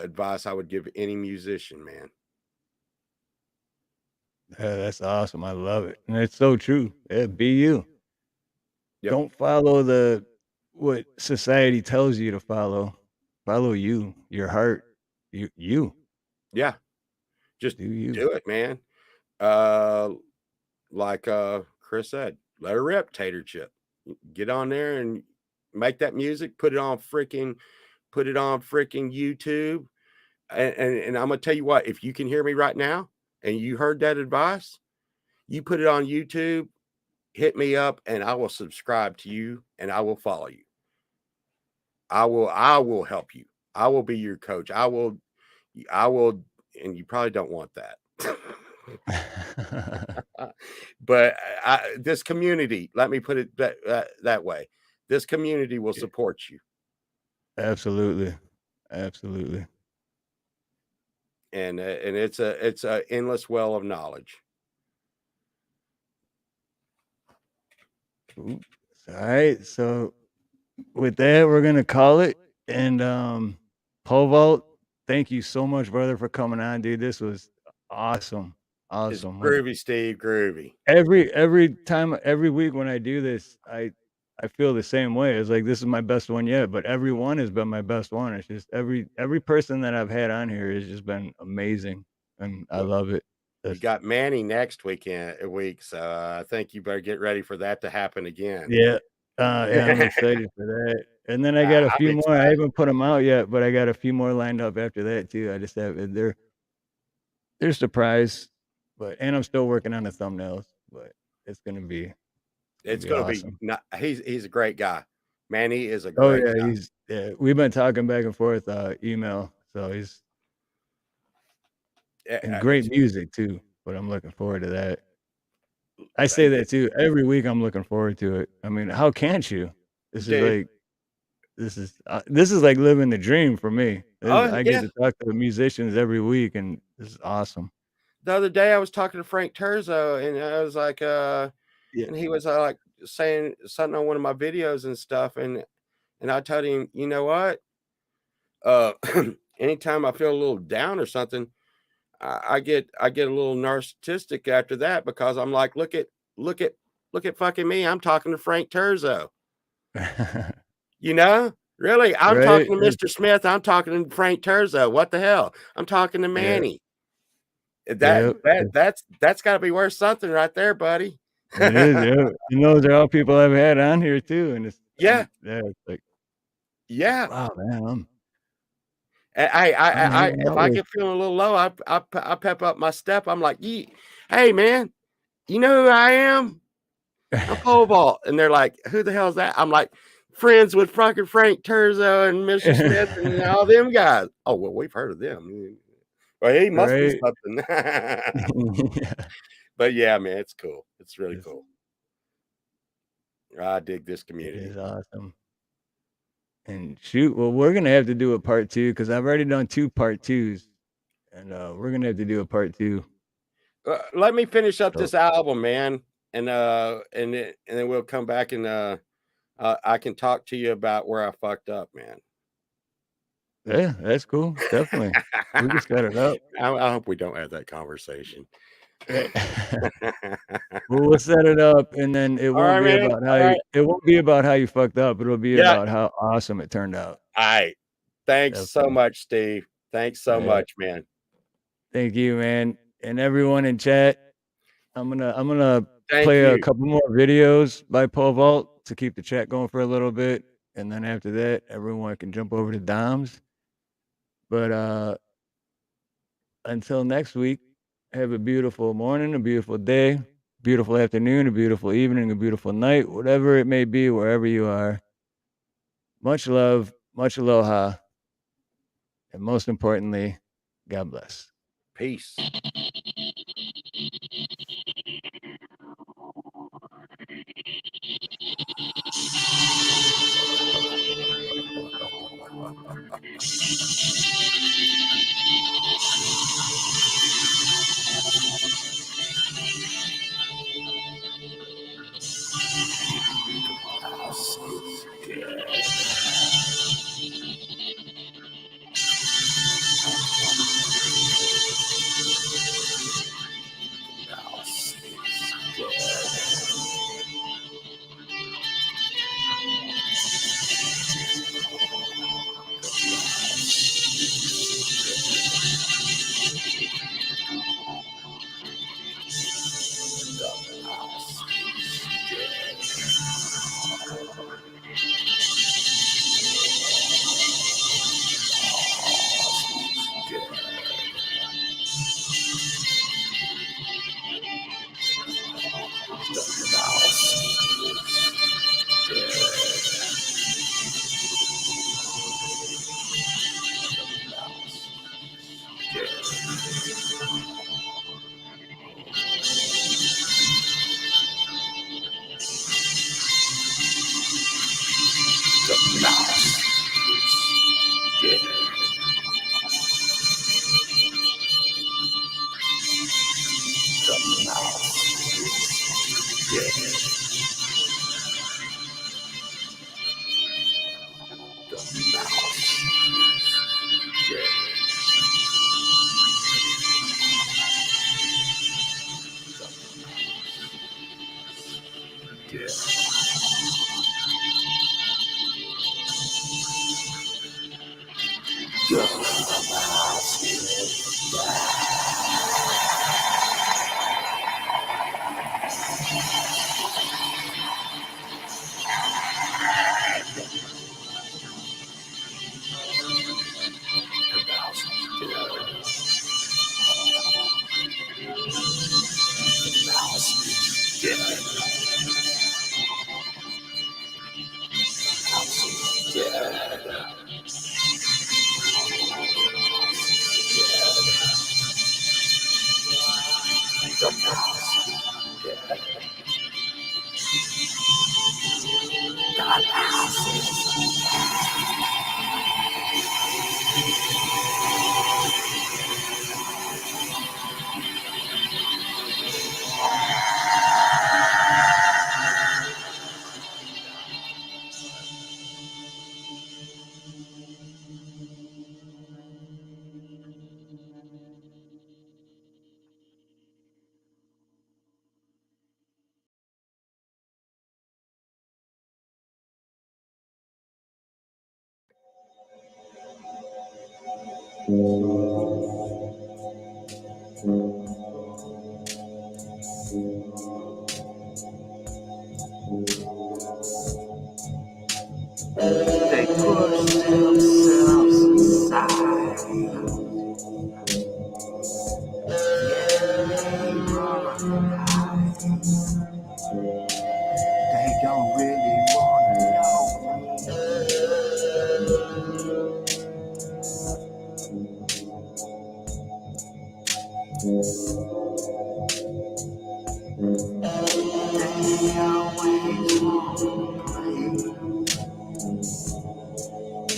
advice I would give any musician, man. Yeah, that's awesome. I love it. And it's so true. Yeah, be you. Yep. Don't follow what society tells you to follow. Follow you, your heart. You. Yeah, just Do you. do it, man. Uh, like Chris said, let her rip, Tater Chip. Get on there and make that music. Put it on freaking YouTube. And I'm gonna tell you what, if you can hear me right now and you heard that advice, you put it on YouTube, hit me up, and I will subscribe to you and I will follow you. I will help you. I will be your coach. I will, and you probably don't want that. But this community, let me put it that way. This community will support you. Absolutely. Absolutely. And it's a endless well of knowledge. Oops. All right. So with that, we're gonna call it. And Pole Vault, thank you so much, brother, for coming on, dude. This was awesome. It's Awesome. groovy, Steve, groovy. Every time, every week when I do this, I feel the same way. It's like this is my best one yet, but every one has been my best one. It's just every person that I've had on here has just been amazing, and I Well, love it. we got Manny next week, so I think you better get ready for that to happen again. Yeah, yeah, I'm excited for that. And then I got a I'm few more. I excited. haven't put them out yet, but I got a few more lined up after that too. I just have they're surprise, and I'm still working on the thumbnails, but it's gonna be It's going to be awesome. not. He's a great guy. Manny is a Oh great yeah, guy. we've been talking back and forth email, so he's and great music too. But I'm looking forward to that. I say that too. Every week I'm looking forward to it. I mean, how can't you? This is Dude. like this is like living the dream for me. Oh I get yeah. to talk to musicians every week, and this is awesome. The other day I was talking to Frank Terzo, and I was like, Yeah. and he was like saying something on one of my videos and stuff, and I told him, you know what? Anytime I feel a little down or something, I get a little narcissistic after that because I'm like, look at fucking me. I'm talking to Frank Terzo. You know, Really? I'm right? talking to Mr. Smith. I'm talking to Frank Terzo. What the hell? I'm talking to Yeah, Manny. yeah, That's got to be worth something right there, buddy. it is. Yeah, and those are all people I've had on here too, and Yeah, yeah, it's like yeah. wow, man, I'm I hanging if out I with. get feeling a little low, I pep up my step. I'm like, hey man, you know who I am? I'm pole vault. And they're like, who the hell is that? I'm like, friends with fucking Frank Terzo and Mr. Smith and all them guys. Oh, well, we've heard of them. Well, he must be Right? something. Yeah, But yeah, man, it's cool. It's really it's, cool. I dig this it community. is awesome. And shoot, well, we're gonna have to do a part two because I've already done 2 part twos, and we're gonna have to do a part two. Let me finish up So this album, man, and then we'll come back and I can talk to you about where I fucked up, man. yeah, that's cool. Definitely, we can set it up. I hope we don't have that conversation. Right. Well, we'll set it up, and then it All won't right, be man. about how All you. right. It won't be about how you fucked up. It'll be Yeah. about how awesome it turned out. All right. Thanks so Definitely. much, Steve. Thanks so Yeah. much, man. Thank you, man, and everyone in chat. I'm gonna Thank play a you. couple more videos by Pole Vault to keep the chat going for a little bit, and then after that, everyone can jump over to Dom's. But until next week, have a beautiful morning, a beautiful day, beautiful afternoon, a beautiful evening, a beautiful night, whatever it may be, wherever you are. Much love, much aloha, and most importantly, God bless. Peace. They push themselves aside. Yeah, they run and hide. They don't really wanna know me. They always wanna play.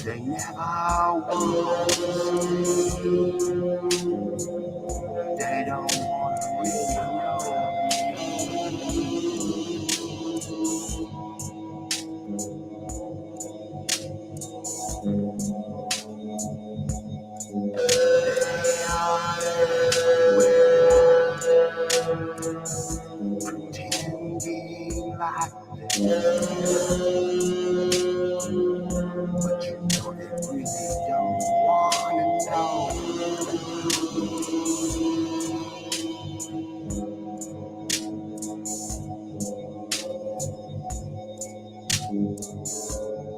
They never want to stay. They don't wanna really know me. They are everywhere, pretending like they're but you know they really don't wanna know.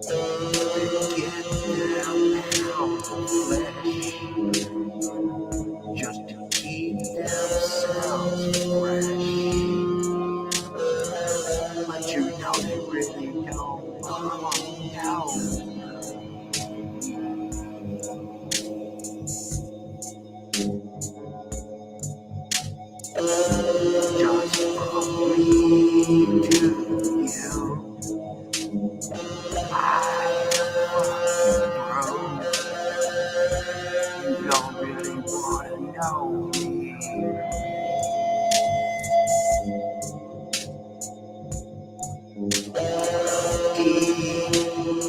They get their pound of flesh just to keep themselves fresh. But you know they really don't wanna know. Just from me to you, I am through. You don't really wanna know me.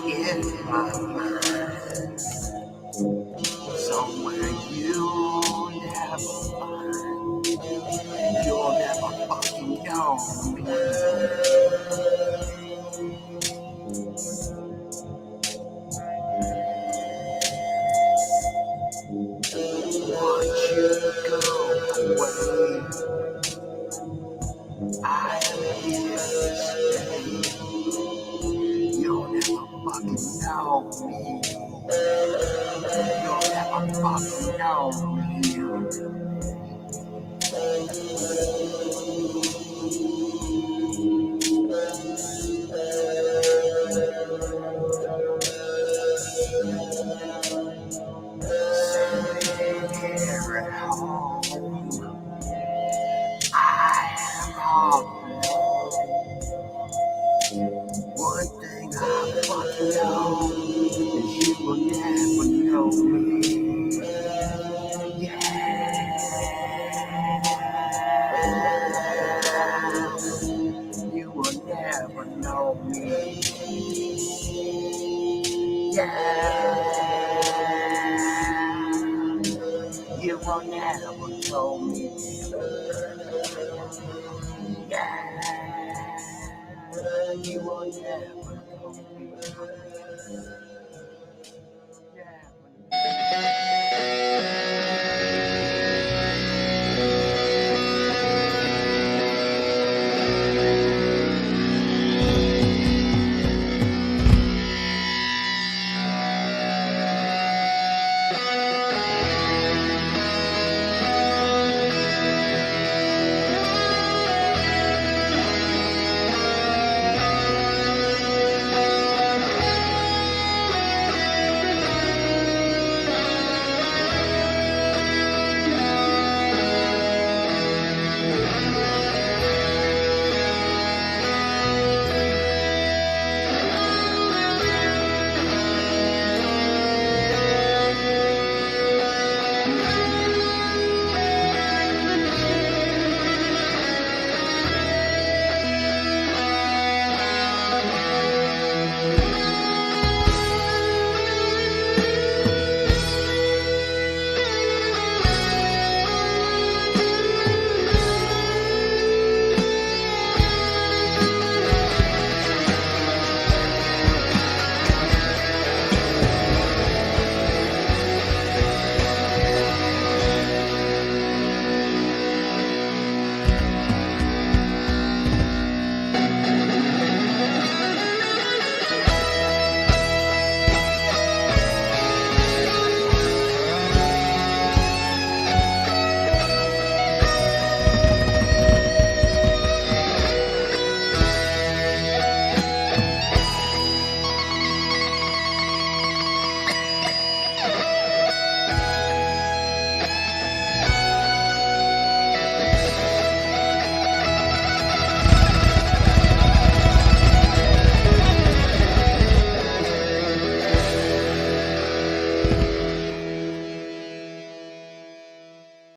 In my mind, somewhere you'll never find. You'll never fucking know me. Once you go away, I am here to stay. You'll never fucking know me. You'll never fucking know me.